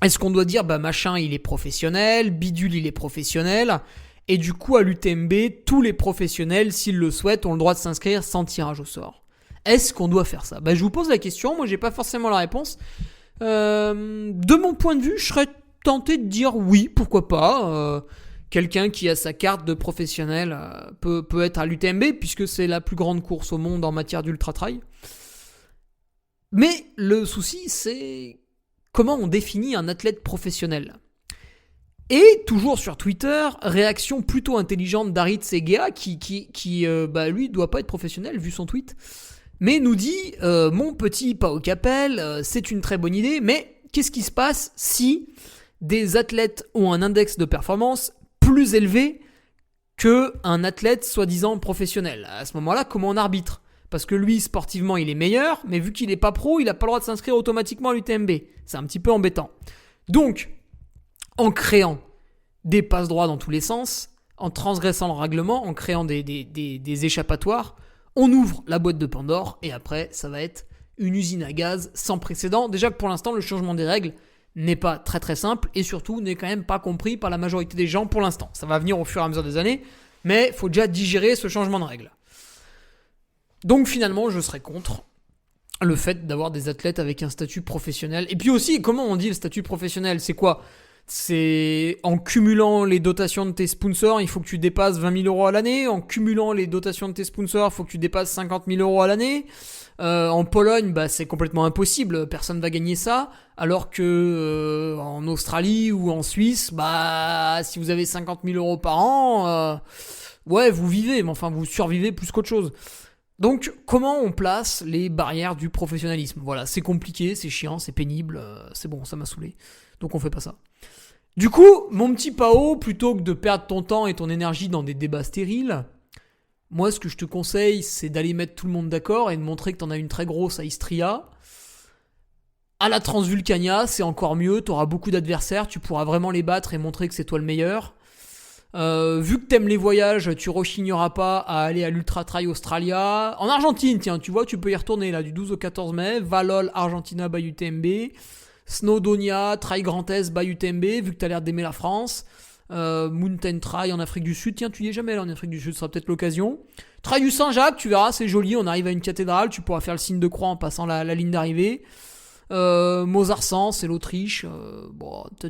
Est-ce qu'on doit dire, bah machin, il est professionnel, bidule, il est professionnel, et du coup, à l'UTMB, tous les professionnels, s'ils le souhaitent, ont le droit de s'inscrire sans tirage au sort. Est-ce qu'on doit faire ça ? Je vous pose la question, moi j'ai pas forcément la réponse. De mon point de vue, je serais tenté de dire oui, pourquoi pas. Quelqu'un qui a sa carte de professionnel peut être à l'UTMB, puisque c'est la plus grande course au monde en matière d'ultra-trail. Mais le souci, c'est comment on définit un athlète professionnel. Et toujours sur Twitter, réaction plutôt intelligente d'Arit Segea, qui lui, doit pas être professionnel vu son tweet, mais nous dit mon petit Pao Capel, c'est une très bonne idée, mais qu'est-ce qui se passe si des athlètes ont un index de performance plus élevé qu'un athlète soi-disant professionnel ? À ce moment-là, comment on arbitre ? Parce que lui, sportivement, il est meilleur, mais vu qu'il n'est pas pro, il n'a pas le droit de s'inscrire automatiquement à l'UTMB. C'est un petit peu embêtant. Donc, en créant des passe-droits dans tous les sens, en transgressant le règlement, en créant des échappatoires, on ouvre la boîte de Pandore, et après, ça va être une usine à gaz sans précédent. Déjà que pour l'instant, le changement des règles n'est pas très très simple, et surtout n'est quand même pas compris par la majorité des gens pour l'instant. Ça va venir au fur et à mesure des années, mais il faut déjà digérer ce changement de règles. Donc finalement, je serais contre le fait d'avoir des athlètes avec un statut professionnel. Et puis aussi, comment on dit le statut professionnel ? C'est quoi ? C'est en cumulant les dotations de tes sponsors, il faut que tu dépasses 20 000 € à l'année. En cumulant les dotations de tes sponsors, il faut que tu dépasses 50 000 € à l'année. En Pologne, c'est complètement impossible, personne va gagner ça. Alors que en Australie ou en Suisse, si vous avez 50 000 € par an, vous vivez, mais enfin vous survivez plus qu'autre chose. Donc, comment on place les barrières du professionnalisme ? Voilà, c'est compliqué, c'est chiant, c'est pénible, c'est bon, ça m'a saoulé. Donc on fait pas ça. Du coup, mon petit Pao, plutôt que de perdre ton temps et ton énergie dans des débats stériles, moi ce que je te conseille, c'est d'aller mettre tout le monde d'accord et de montrer que t'en as une très grosse à Istria. À la Transvulcania, c'est encore mieux, t'auras beaucoup d'adversaires, tu pourras vraiment les battre et montrer que c'est toi le meilleur. Vu que t'aimes les voyages, tu rechigneras pas à aller à l'Ultra Trail Australia. En Argentine, tiens, tu vois, tu peux y retourner là, du 12 au 14 mai. Valol, Argentina, by UTMB. Snowdonia, Trail Grand Est, by UTMB, vu que t'as l'air d'aimer la France. Mountain Trail en Afrique du Sud, tiens, tu y es jamais là en Afrique du Sud, ce sera peut-être l'occasion. Trail du Saint-Jacques, tu verras, c'est joli, on arrive à une cathédrale, tu pourras faire le signe de croix en passant la ligne d'arrivée. Mozarsan, c'est l'Autriche.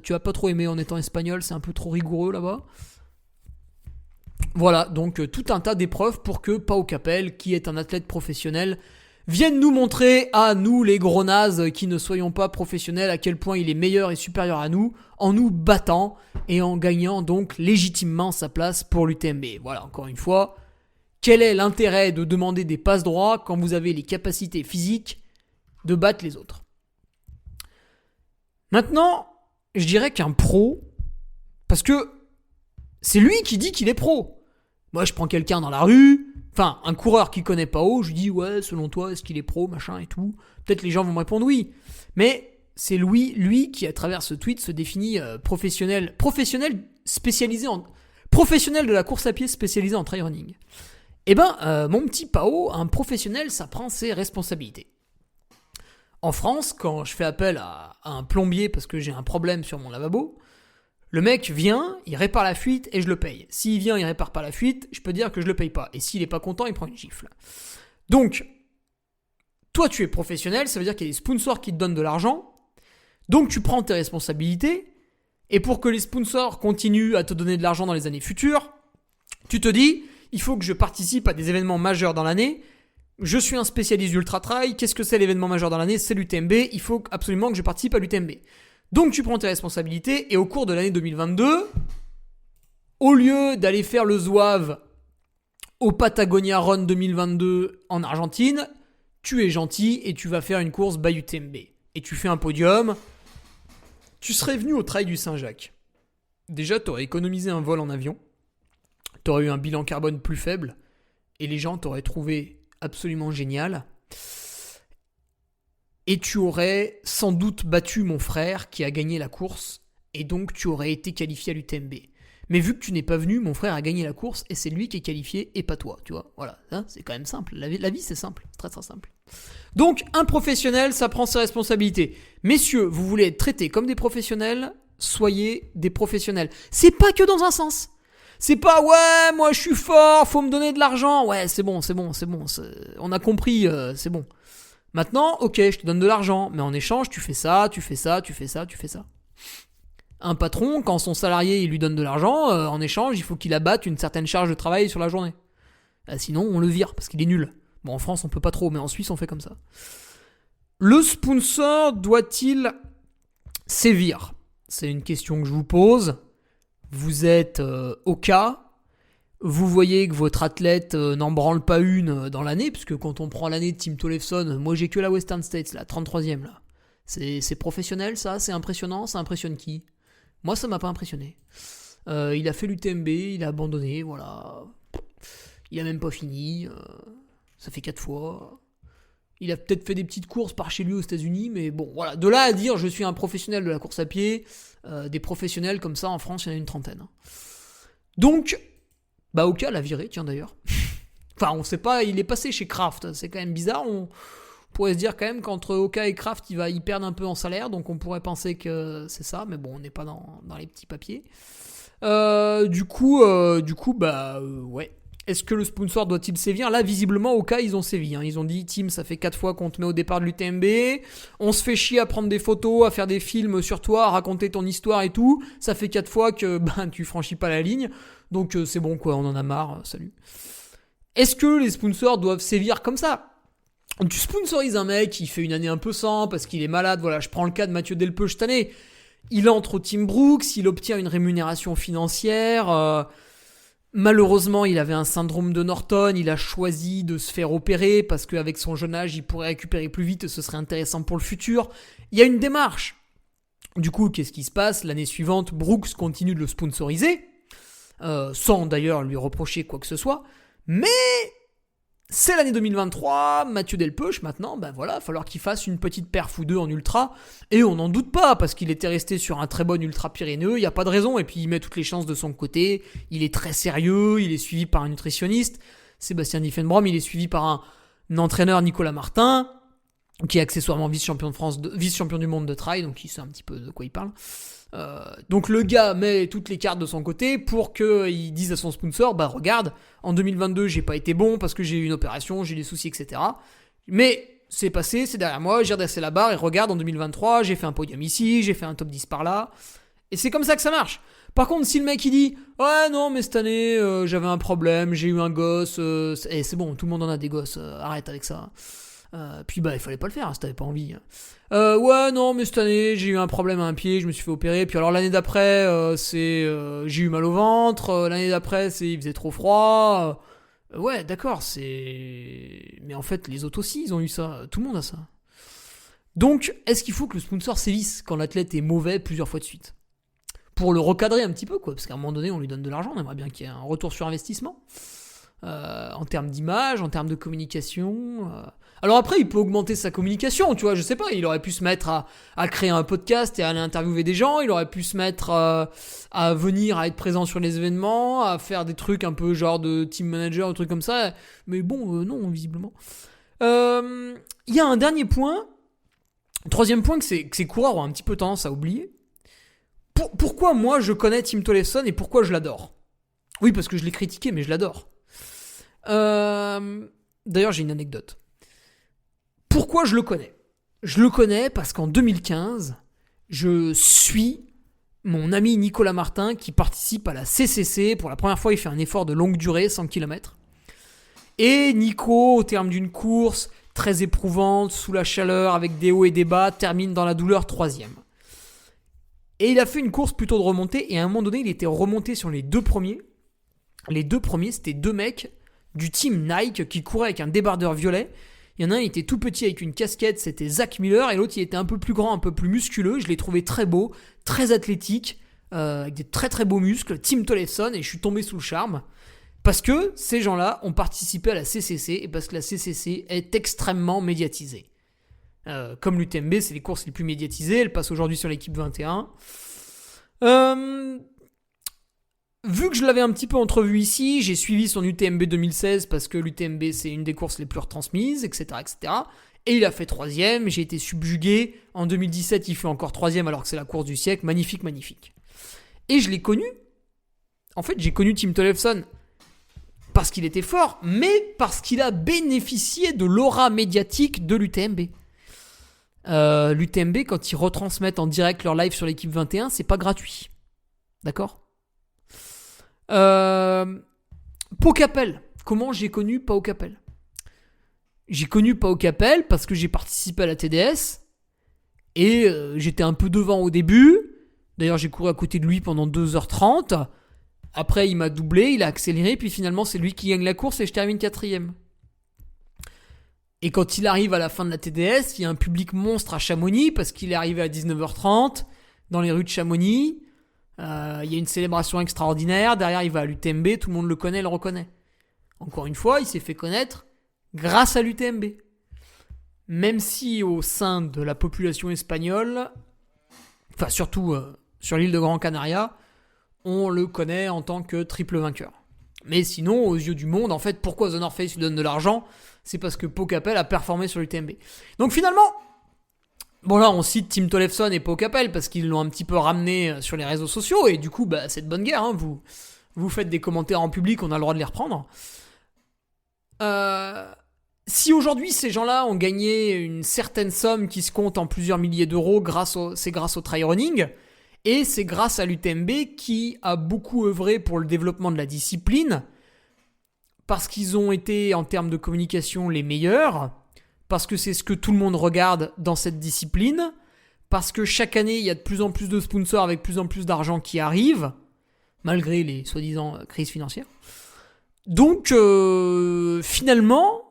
Tu vas pas trop aimer en étant espagnol, c'est un peu trop rigoureux là-bas. Voilà, donc tout un tas d'épreuves pour que Pao Capel, qui est un athlète professionnel, vienne nous montrer à nous, les gros nazes qui ne soyons pas professionnels, à quel point il est meilleur et supérieur à nous, en nous battant et en gagnant donc légitimement sa place pour l'UTMB. Voilà, encore une fois, quel est l'intérêt de demander des passes droits quand vous avez les capacités physiques de battre les autres ? Maintenant, je dirais qu'un pro, parce que c'est lui qui dit qu'il est pro. Moi, je prends quelqu'un dans la rue, enfin, un coureur qui connaît Pao, je lui dis, ouais, selon toi, est-ce qu'il est pro, machin et tout. Peut-être les gens vont me répondre oui. Mais c'est lui qui, à travers ce tweet, se définit professionnel spécialisé professionnel de la course à pied spécialisé en trail running. Mon petit Pao, un professionnel, ça prend ses responsabilités. En France, quand je fais appel à un plombier parce que j'ai un problème sur mon lavabo, Le mec vient, il répare la fuite et je le paye. S'il vient, il répare pas la fuite, je peux dire que je le paye pas. Et s'il est pas content, il prend une gifle. Donc, toi tu es professionnel, ça veut dire qu'il y a des sponsors qui te donnent de l'argent. Donc tu prends tes responsabilités. Et pour que les sponsors continuent à te donner de l'argent dans les années futures, tu te dis, il faut que je participe à des événements majeurs dans l'année. Je suis un spécialiste du Ultra Trail. Qu'est-ce que c'est l'événement majeur dans l'année ? C'est l'UTMB. Il faut absolument que je participe à l'UTMB. Donc tu prends tes responsabilités et au cours de l'année 2022, au lieu d'aller faire le zouave au Patagonia Run 2022 en Argentine, tu es gentil et tu vas faire une course by UTMB. Et tu fais un podium. Tu serais venu au Trail du Saint-Jacques. Déjà, tu aurais économisé un vol en avion. Tu aurais eu un bilan carbone plus faible. Et les gens t'auraient trouvé absolument génial. Et tu aurais sans doute battu mon frère qui a gagné la course. Et donc, tu aurais été qualifié à l'UTMB. Mais vu que tu n'es pas venu, mon frère a gagné la course et c'est lui qui est qualifié et pas toi, tu vois. Voilà, hein, c'est quand même simple. La vie, c'est simple. Très, très simple. Donc, un professionnel, ça prend ses responsabilités. Messieurs, vous voulez être traités comme des professionnels, soyez des professionnels. C'est pas que dans un sens. C'est pas, ouais, moi je suis fort, faut me donner de l'argent. Ouais, c'est bon. On a compris, c'est bon. Maintenant, ok, je te donne de l'argent, mais en échange, tu fais ça. Un patron, quand son salarié il lui donne de l'argent, en échange, il faut qu'il abatte une certaine charge de travail sur la journée. Sinon, on le vire parce qu'il est nul. Bon, en France, on peut pas trop, mais en Suisse, on fait comme ça. Le sponsor doit-il sévir ? C'est une question que je vous pose. Vous êtes au cas. Vous voyez que votre athlète n'en branle pas une dans l'année, puisque quand on prend l'année de Tim Tollefson, moi j'ai que la Western States, la 33e là. C'est professionnel ça, c'est impressionnant, ça impressionne qui ? Moi ça m'a pas impressionné. Il a fait l'UTMB, il a abandonné, voilà. Il a même pas fini, ça fait 4 fois. Il a peut-être fait des petites courses par chez lui aux États-Unis, mais bon, voilà. De là à dire je suis un professionnel de la course à pied, des professionnels comme ça en France, il y en a une trentaine. Donc, Oka l'a viré, tiens d'ailleurs. Enfin, on sait pas, il est passé chez Kraft, c'est quand même bizarre. On pourrait se dire quand même qu'entre Oka et Kraft, il perd un peu en salaire, donc on pourrait penser que c'est ça, mais bon, on n'est pas dans les petits papiers. Du coup, ouais. Est-ce que le sponsor doit-il sévir ? Là, visiblement, Oka, ils ont sévi. Ils ont dit, Tim, ça fait 4 fois qu'on te met au départ de l'UTMB. On se fait chier à prendre des photos, à faire des films sur toi, à raconter ton histoire et tout. Ça fait 4 fois que tu franchis pas la ligne. Donc c'est bon, quoi, on en a marre. Salut. Est-ce que les sponsors doivent sévir comme ça ? Tu sponsorises un mec, il fait une année un peu sans parce qu'il est malade. Voilà, je prends le cas de Mathieu Delpeuch cette année. Il entre au Team Brooks, il obtient une rémunération financière. Malheureusement, il avait un syndrome de Norton, il a choisi de se faire opérer parce qu'avec son jeune âge, il pourrait récupérer plus vite et ce serait intéressant pour le futur. Il y a une démarche. Du coup, qu'est-ce qui se passe ? L'année suivante, Brooks continue de le sponsoriser, sans d'ailleurs lui reprocher quoi que ce soit. Mais c'est l'année 2023, Mathieu Delpeuch maintenant, voilà, il va falloir qu'il fasse une petite perf ou deux en ultra, et on n'en doute pas, parce qu'il était resté sur un très bon ultra pyrénéen, il n'y a pas de raison, et puis il met toutes les chances de son côté, il est très sérieux, il est suivi par un nutritionniste, Sébastien Diffenbrom, il est suivi par un entraîneur, Nicolas Martin, qui est accessoirement vice-champion de France, vice-champion du monde de trail, donc il sait un petit peu de quoi il parle. Donc le gars met toutes les cartes de son côté pour qu'il dise à son sponsor, regarde, en 2022 j'ai pas été bon parce que j'ai eu une opération, j'ai eu des soucis, etc. Mais c'est passé, c'est derrière moi, j'ai redressé la barre et regarde, en 2023 j'ai fait un podium ici, j'ai fait un top 10 par là. Et c'est comme ça que ça marche. Par contre, si le mec il dit ouais non mais cette année j'avais un problème, j'ai eu un gosse, c'est bon, tout le monde en a des gosses, arrête avec ça. Puis il fallait pas le faire si t'avais pas envie. Ouais non mais cette année j'ai eu un problème à un pied, je me suis fait opérer. Puis alors l'année d'après j'ai eu mal au ventre. L'année d'après il faisait trop froid. Ouais d'accord mais en fait les autres aussi ils ont eu ça. Tout le monde a ça. Donc est-ce qu'il faut que le sponsor sévisse quand l'athlète est mauvais plusieurs fois de suite pour le recadrer un petit peu quoi, parce qu'à un moment donné on lui donne de l'argent, on aimerait bien qu'il y ait un retour sur investissement. En termes d'image, en termes de communication. Alors après, il peut augmenter sa communication, tu vois, je sais pas, il aurait pu se mettre à créer un podcast et à aller interviewer des gens, il aurait pu se mettre à venir, à être présent sur les événements, à faire des trucs un peu genre de team manager, des trucs comme ça, mais bon, non, visiblement. Il y a un dernier point, troisième point que ces coureurs ont un petit peu tendance à oublier. pourquoi moi je connais Tim Tollefson et pourquoi je l'adore? Oui, parce que je l'ai critiqué, mais je l'adore. D'ailleurs, j'ai une anecdote. Pourquoi je le connais? Je le connais parce qu'en 2015, je suis mon ami Nicolas Martin qui participe à la CCC. Pour la première fois, il fait un effort de longue durée, 100 km. Et Nico, au terme d'une course très éprouvante, sous la chaleur, avec des hauts et des bas, termine dans la douleur 3e. Et il a fait une course plutôt de remontée, et à un moment donné, il était remonté sur les 2 premiers. Les 2 premiers, c'était 2 mecs du team Nike qui couraient avec un débardeur violet. Il y en a un, il était tout petit avec une casquette, c'était Zach Miller, et l'autre, il était un peu plus grand, un peu plus musculeux. Je l'ai trouvé très beau, très athlétique, avec des très très beaux muscles, Tim Tollefson, et je suis tombé sous le charme. Parce que ces gens-là ont participé à la CCC, et parce que la CCC est extrêmement médiatisée. Comme l'UTMB, c'est les courses les plus médiatisées, elle passe aujourd'hui sur l'équipe 21. Vu que je l'avais un petit peu entrevu ici, j'ai suivi son UTMB 2016 parce que l'UTMB c'est une des courses les plus retransmises, etc. etc. Et il a fait 3e, j'ai été subjugué. En 2017, il fait encore 3e alors que c'est la course du siècle. Magnifique, magnifique. Et je l'ai connu. En fait, j'ai connu Tim Tollefson parce qu'il était fort, mais parce qu'il a bénéficié de l'aura médiatique de l'UTMB. L'UTMB, quand ils retransmettent en direct leur live sur l'équipe 21, c'est pas gratuit. D'accord ? Pau Capel. Comment j'ai connu Pau Capel? J'ai connu Pau Capel parce que j'ai participé à la TDS et j'étais un peu devant au début. D'ailleurs, j'ai couru à côté de lui pendant 2h30. Après, il m'a doublé, il a accéléré, puis finalement, c'est lui qui gagne la course et je termine 4e. Et quand il arrive à la fin de la TDS, il y a un public monstre à Chamonix parce qu'il est arrivé à 19h30 dans les rues de Chamonix. Il y a une célébration extraordinaire. Derrière, il va à l'UTMB. Tout le monde le connaît, le reconnaît. Encore une fois, il s'est fait connaître grâce à l'UTMB. Même si au sein de la population espagnole, enfin surtout sur l'île de Gran Canaria, on le connaît en tant que triple vainqueur. Mais sinon, aux yeux du monde, en fait, pourquoi The North Face lui donne de l'argent? C'est parce que Pau Capel a performé sur l'UTMB. Donc finalement, bon là on cite Tim Tollefson et Pau Capel parce qu'ils l'ont un petit peu ramené sur les réseaux sociaux et du coup bah, c'est de bonne guerre, hein. Vous faites des commentaires en public, on a le droit de les reprendre. Si aujourd'hui ces gens-là ont gagné une certaine somme qui se compte en plusieurs milliers d'euros, c'est grâce au trail running et c'est grâce à l'UTMB qui a beaucoup œuvré pour le développement de la discipline parce qu'ils ont été en termes de communication les meilleurs. Parce que c'est ce que tout le monde regarde dans cette discipline, parce que chaque année, il y a de plus en plus de sponsors avec plus en plus d'argent qui arrive, malgré les soi-disant crises financières. Donc, finalement,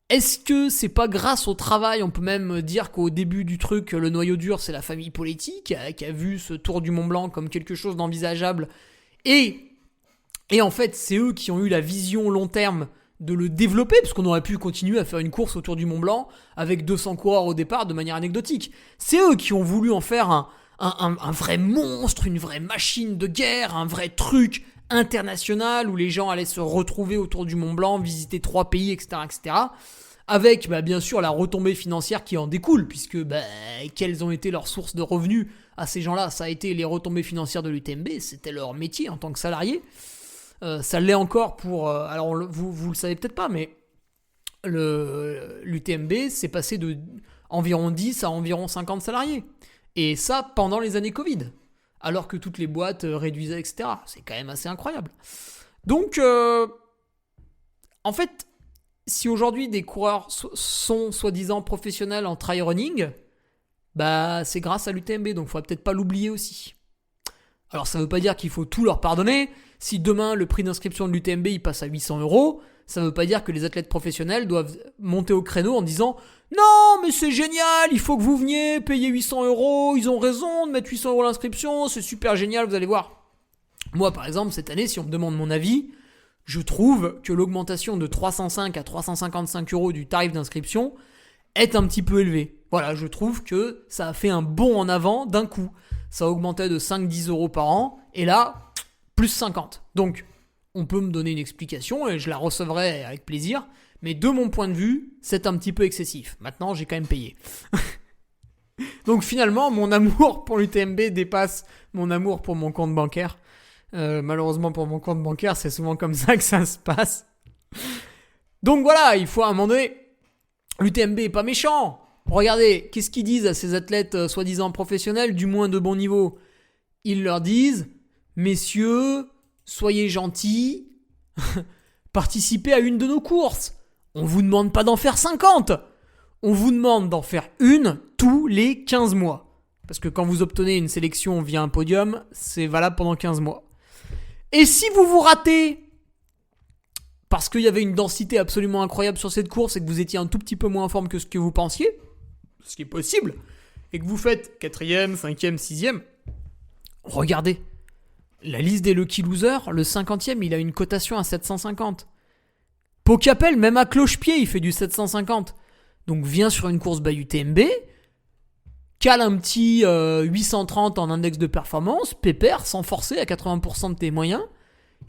est-ce que c'est pas grâce au travail? On peut même dire qu'au début du truc, le noyau dur, c'est la famille politique, qui a vu ce Tour du Mont Blanc comme quelque chose d'envisageable. Et en fait, c'est eux qui ont eu la vision long terme de le développer, parce qu'on aurait pu continuer à faire une course autour du Mont Blanc avec 200 coureurs au départ de manière anecdotique. C'est eux qui ont voulu en faire un vrai monstre, une vraie machine de guerre, un vrai truc international où les gens allaient se retrouver autour du Mont Blanc, visiter 3 pays, etc. etc. Avec bien sûr la retombée financière qui en découle, puisque quelles ont été leurs sources de revenus à ces gens-là? Ça a été les retombées financières de l'UTMB, c'était leur métier en tant que salariés. Ça l'est encore pour... alors, vous le savez peut-être pas, mais l'UTMB s'est passé de environ 10 à environ 50 salariés. Et ça, pendant les années Covid. Alors que toutes les boîtes réduisaient, etc. C'est quand même assez incroyable. Donc, en fait, si aujourd'hui des coureurs sont soi-disant professionnels en trail running, c'est grâce à l'UTMB. Donc, il ne faudrait peut-être pas l'oublier aussi. Alors, ça ne veut pas dire qu'il faut tout leur pardonner. Si demain, le prix d'inscription de l'UTMB il passe à 800 €, ça ne veut pas dire que les athlètes professionnels doivent monter au créneau en disant « Non, mais c'est génial, il faut que vous veniez payer 800 €, ils ont raison de mettre 800 € l'inscription, c'est super génial, vous allez voir. » Moi, par exemple, cette année, si on me demande mon avis, je trouve que l'augmentation de 305 à 355 € du tarif d'inscription est un petit peu élevée. Voilà, je trouve que ça a fait un bond en avant d'un coup. Ça augmentait de 5-10 € par an, et là, plus 50. Donc, on peut me donner une explication, et je la recevrai avec plaisir, mais de mon point de vue, c'est un petit peu excessif. Maintenant, j'ai quand même payé. Donc finalement, mon amour pour l'UTMB dépasse mon amour pour mon compte bancaire. Malheureusement pour mon compte bancaire, c'est souvent comme ça que ça se passe. Donc voilà, il faut à un moment donné... L'UTMB est pas méchant. Regardez, qu'est-ce qu'ils disent à ces athlètes soi-disant professionnels, du moins de bon niveau? Ils leur disent, messieurs, soyez gentils, participez à une de nos courses. On vous demande pas d'en faire 50. On vous demande d'en faire une tous les 15 mois. Parce que quand vous obtenez une sélection via un podium, c'est valable pendant 15 mois. Et si vous vous ratez, parce qu'il y avait une densité absolument incroyable sur cette course et que vous étiez un tout petit peu moins en forme que ce que vous pensiez, ce qui est possible, et que vous faites 4e, 5e, 6e, regardez, la liste des Lucky Losers, le 50e, il a une cotation à 750. Pau-Capel, même à cloche-pied, il fait du 750. Donc viens sur une course by UTMB, cale un petit 830 en index de performance, pépère, sans forcer à 80% de tes moyens,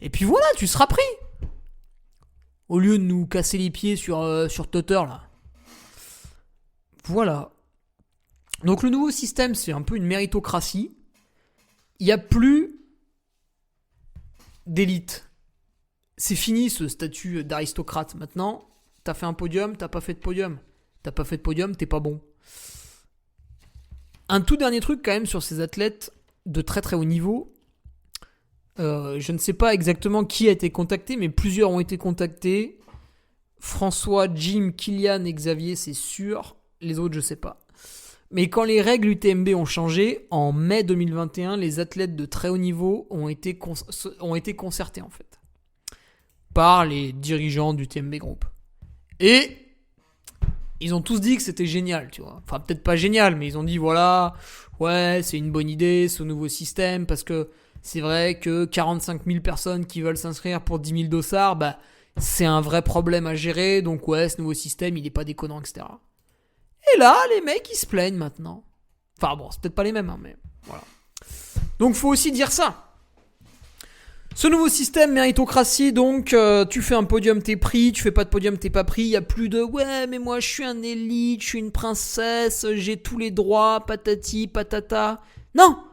et puis voilà, tu seras pris. Au lieu de nous casser les pieds sur Twitter, là. Voilà. Donc le nouveau système, c'est un peu une méritocratie. Il n'y a plus d'élite. C'est fini ce statut d'aristocrate. Maintenant, t'as fait un podium, t'as pas fait de podium. T'as pas fait de podium, t'es pas bon. Un tout dernier truc quand même sur ces athlètes de très très haut niveau. Je ne sais pas exactement qui a été contacté, mais plusieurs ont été contactés. François, Jim, Kylian et Xavier, c'est sûr. Les autres, je sais pas. Mais quand les règles UTMB ont changé, en mai 2021, les athlètes de très haut niveau ont été concertés en fait par les dirigeants du UTMB Group. Et ils ont tous dit que c'était génial, tu vois. Enfin, peut-être pas génial, mais ils ont dit voilà, ouais, c'est une bonne idée ce nouveau système parce que c'est vrai que 45 000 personnes qui veulent s'inscrire pour 10 000 dossards, bah, c'est un vrai problème à gérer. Donc ouais, ce nouveau système, il est pas déconnant, etc. Et là, les mecs, ils se plaignent maintenant. Enfin bon, c'est peut-être pas les mêmes, hein, mais voilà. Donc faut aussi dire ça. Ce nouveau système méritocratie, donc tu fais un podium, t'es pris, tu fais pas de podium, t'es pas pris. Il y a plus de ouais, mais moi je suis un élite, je suis une princesse, j'ai tous les droits, patati, patata. Non!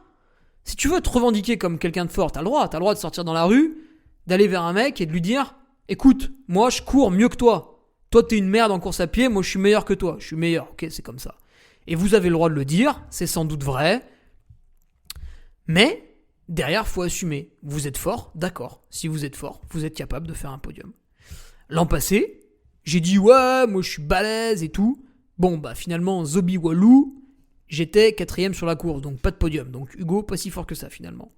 Si tu veux te revendiquer comme quelqu'un de fort, t'as le droit de sortir dans la rue, d'aller vers un mec et de lui dire écoute, moi je cours mieux que toi. Toi t'es une merde en course à pied, moi je suis meilleur que toi. Je suis meilleur, ok, c'est comme ça. Et vous avez le droit de le dire, c'est sans doute vrai. Mais derrière, faut assumer. Vous êtes fort, d'accord. Si vous êtes fort, vous êtes capable de faire un podium. L'an passé, j'ai dit ouais, moi je suis balèze et tout. Bon bah finalement, Zobi Walou, j'étais 4ème sur la course, donc pas de podium. Donc Hugo, pas si fort que ça finalement.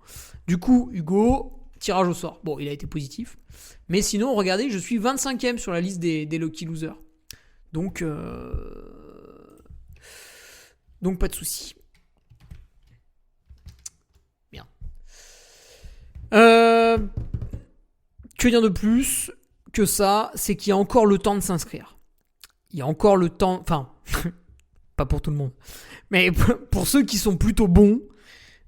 Du coup, Hugo, tirage au sort. Bon, il a été positif. Mais sinon, regardez, je suis 25ème sur la liste des Lucky Losers. Donc pas de souci. Bien. Que dire de plus que ça, c'est qu'il y a encore le temps de s'inscrire. Il y a encore le temps... Enfin, pas pour tout le monde. Mais pour ceux qui sont plutôt bons,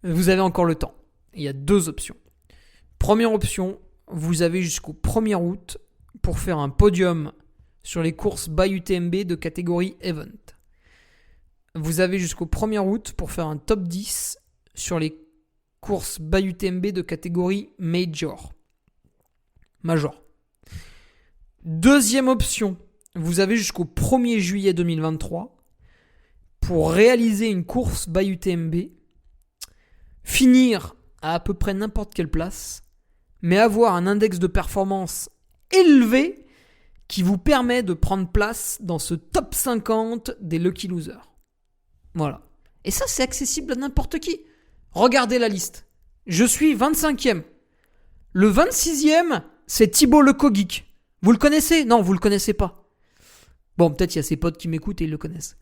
vous avez encore le temps. Il y a 2 options. Première option, vous avez jusqu'au 1er août pour faire un podium sur les courses by UTMB de catégorie Event. Vous avez jusqu'au 1er août pour faire un top 10 sur les courses by UTMB de catégorie Major. Deuxième option, vous avez jusqu'au 1er juillet 2023 pour réaliser une course by UTMB, finir à peu près n'importe quelle place, mais avoir un index de performance élevé qui vous permet de prendre place dans ce top 50 des Lucky Losers. Voilà. Et ça, c'est accessible à n'importe qui. Regardez la liste. Je suis 25e. Le 26e, c'est Thibaut Lecoq. Vous le connaissez ? Non, vous le connaissez pas. Bon, peut-être il y a ses potes qui m'écoutent et ils le connaissent.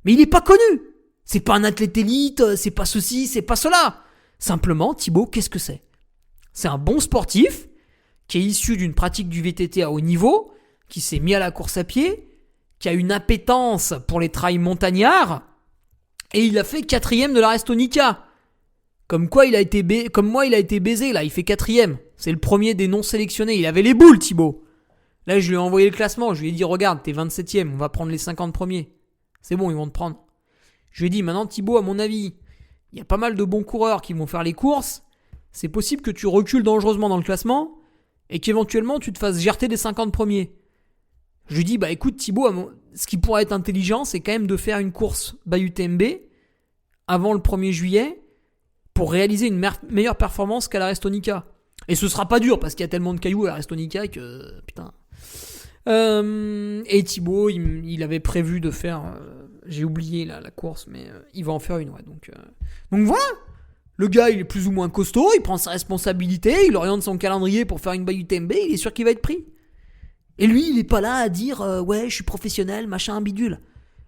Mais il est pas connu. C'est pas un athlète élite, c'est pas ceci, c'est pas cela. Simplement, Thibaut, qu'est-ce que c'est ? C'est un bon sportif qui est issu d'une pratique du VTT à haut niveau, qui s'est mis à la course à pied, qui a une appétence pour les trails montagnards, et il a fait 4ème de la Restonica. Comme moi, il a été baisé, là, il fait 4ème. C'est le premier des non sélectionnés. Il avait les boules, Thibaut. Là, je lui ai envoyé le classement. Je lui ai dit, regarde, t'es 27ème, on va prendre les 50 premiers. C'est bon, ils vont te prendre. Je lui ai dit, maintenant Thibaut, à mon avis, il y a pas mal de bons coureurs qui vont faire les courses. C'est possible que tu recules dangereusement dans le classement et qu'éventuellement tu te fasses jarter des 50 premiers. Je lui dis, bah écoute Thibaut, ce qui pourrait être intelligent, c'est quand même de faire une course by UTMB avant le 1er juillet pour réaliser une meilleure performance qu'à la Restonica. Et ce sera pas dur parce qu'il y a tellement de cailloux à la Restonica que... Putain. Et Thibaut, il avait prévu de faire... j'ai oublié la course, mais il va en faire une, ouais. Donc voilà. Le gars, il est plus ou moins costaud, il prend sa responsabilité, il oriente son calendrier pour faire une by UTMB, il est sûr qu'il va être pris. Et lui, il est pas là à dire ouais, je suis professionnel, machin, bidule.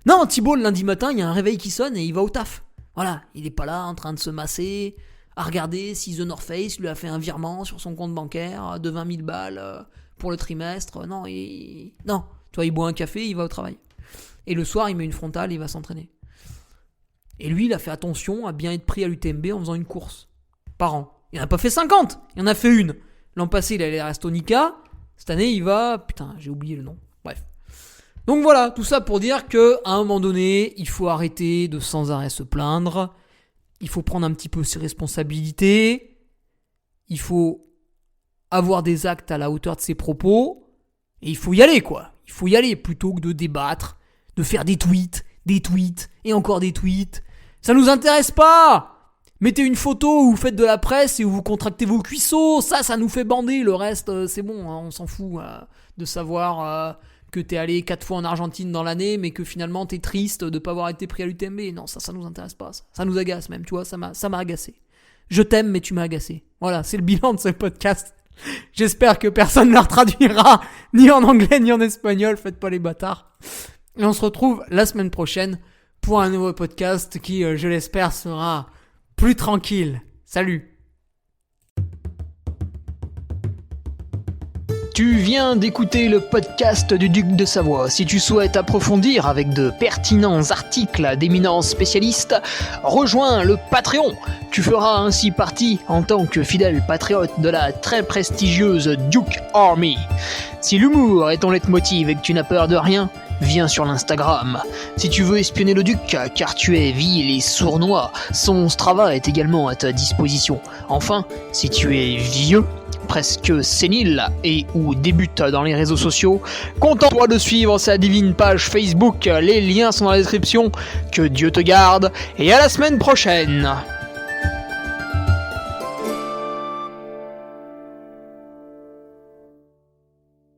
Non, Thibaut, le lundi matin, il y a un réveil qui sonne et il va au taf. Voilà, il est pas là en train de se masser, à regarder si The North Face lui a fait un virement sur son compte bancaire de 20 000 balles pour le trimestre. Non, non. Toi, il boit un café, il va au travail. Et le soir, il met une frontale et il va s'entraîner. Et lui, il a fait attention à bien être pris à l'UTMB en faisant une course par an. Il n'en a pas fait 50, il en a fait une. L'an passé, il allait à Restonica. Cette année, il va... Putain, j'ai oublié le nom. Bref. Donc voilà, tout ça pour dire qu'à un moment donné, il faut arrêter de sans arrêt se plaindre. Il faut prendre un petit peu ses responsabilités. Il faut avoir des actes à la hauteur de ses propos. Et il faut y aller, quoi. Il faut y aller plutôt que de débattre, de faire des tweets, et encore des tweets. Ça nous intéresse pas. Mettez une photo où vous faites de la presse et où vous contractez vos cuisseaux. Ça nous fait bander. Le reste, c'est bon, hein, on s'en fout de savoir que t'es allé 4 fois en Argentine dans l'année, mais que finalement t'es triste de pas avoir été pris à l'UTMB. Non, ça nous intéresse pas. Ça nous agace même, tu vois, ça m'a agacé. Je t'aime, mais tu m'as agacé. Voilà, c'est le bilan de ce podcast. J'espère que personne ne le traduira, ni en anglais, ni en espagnol. Faites pas les bâtards. Et on se retrouve la semaine prochaine pour un nouveau podcast qui, je l'espère, sera plus tranquille. Salut. Tu viens d'écouter le podcast du Duc de Savoie. Si tu souhaites approfondir avec de pertinents articles d'éminents spécialistes, rejoins le Patreon. Tu feras ainsi partie, en tant que fidèle patriote, de la très prestigieuse Duke Army. Si l'humour est ton leitmotiv et que tu n'as peur de rien, viens sur l'Instagram. Si tu veux espionner le Duc, car tu es vil et sournois, son Strava est également à ta disposition. Enfin, si tu es vieux, presque sénile et ou débute dans les réseaux sociaux, contente-toi de suivre sa divine page Facebook. Les liens sont dans la description. Que Dieu te garde et à la semaine prochaine.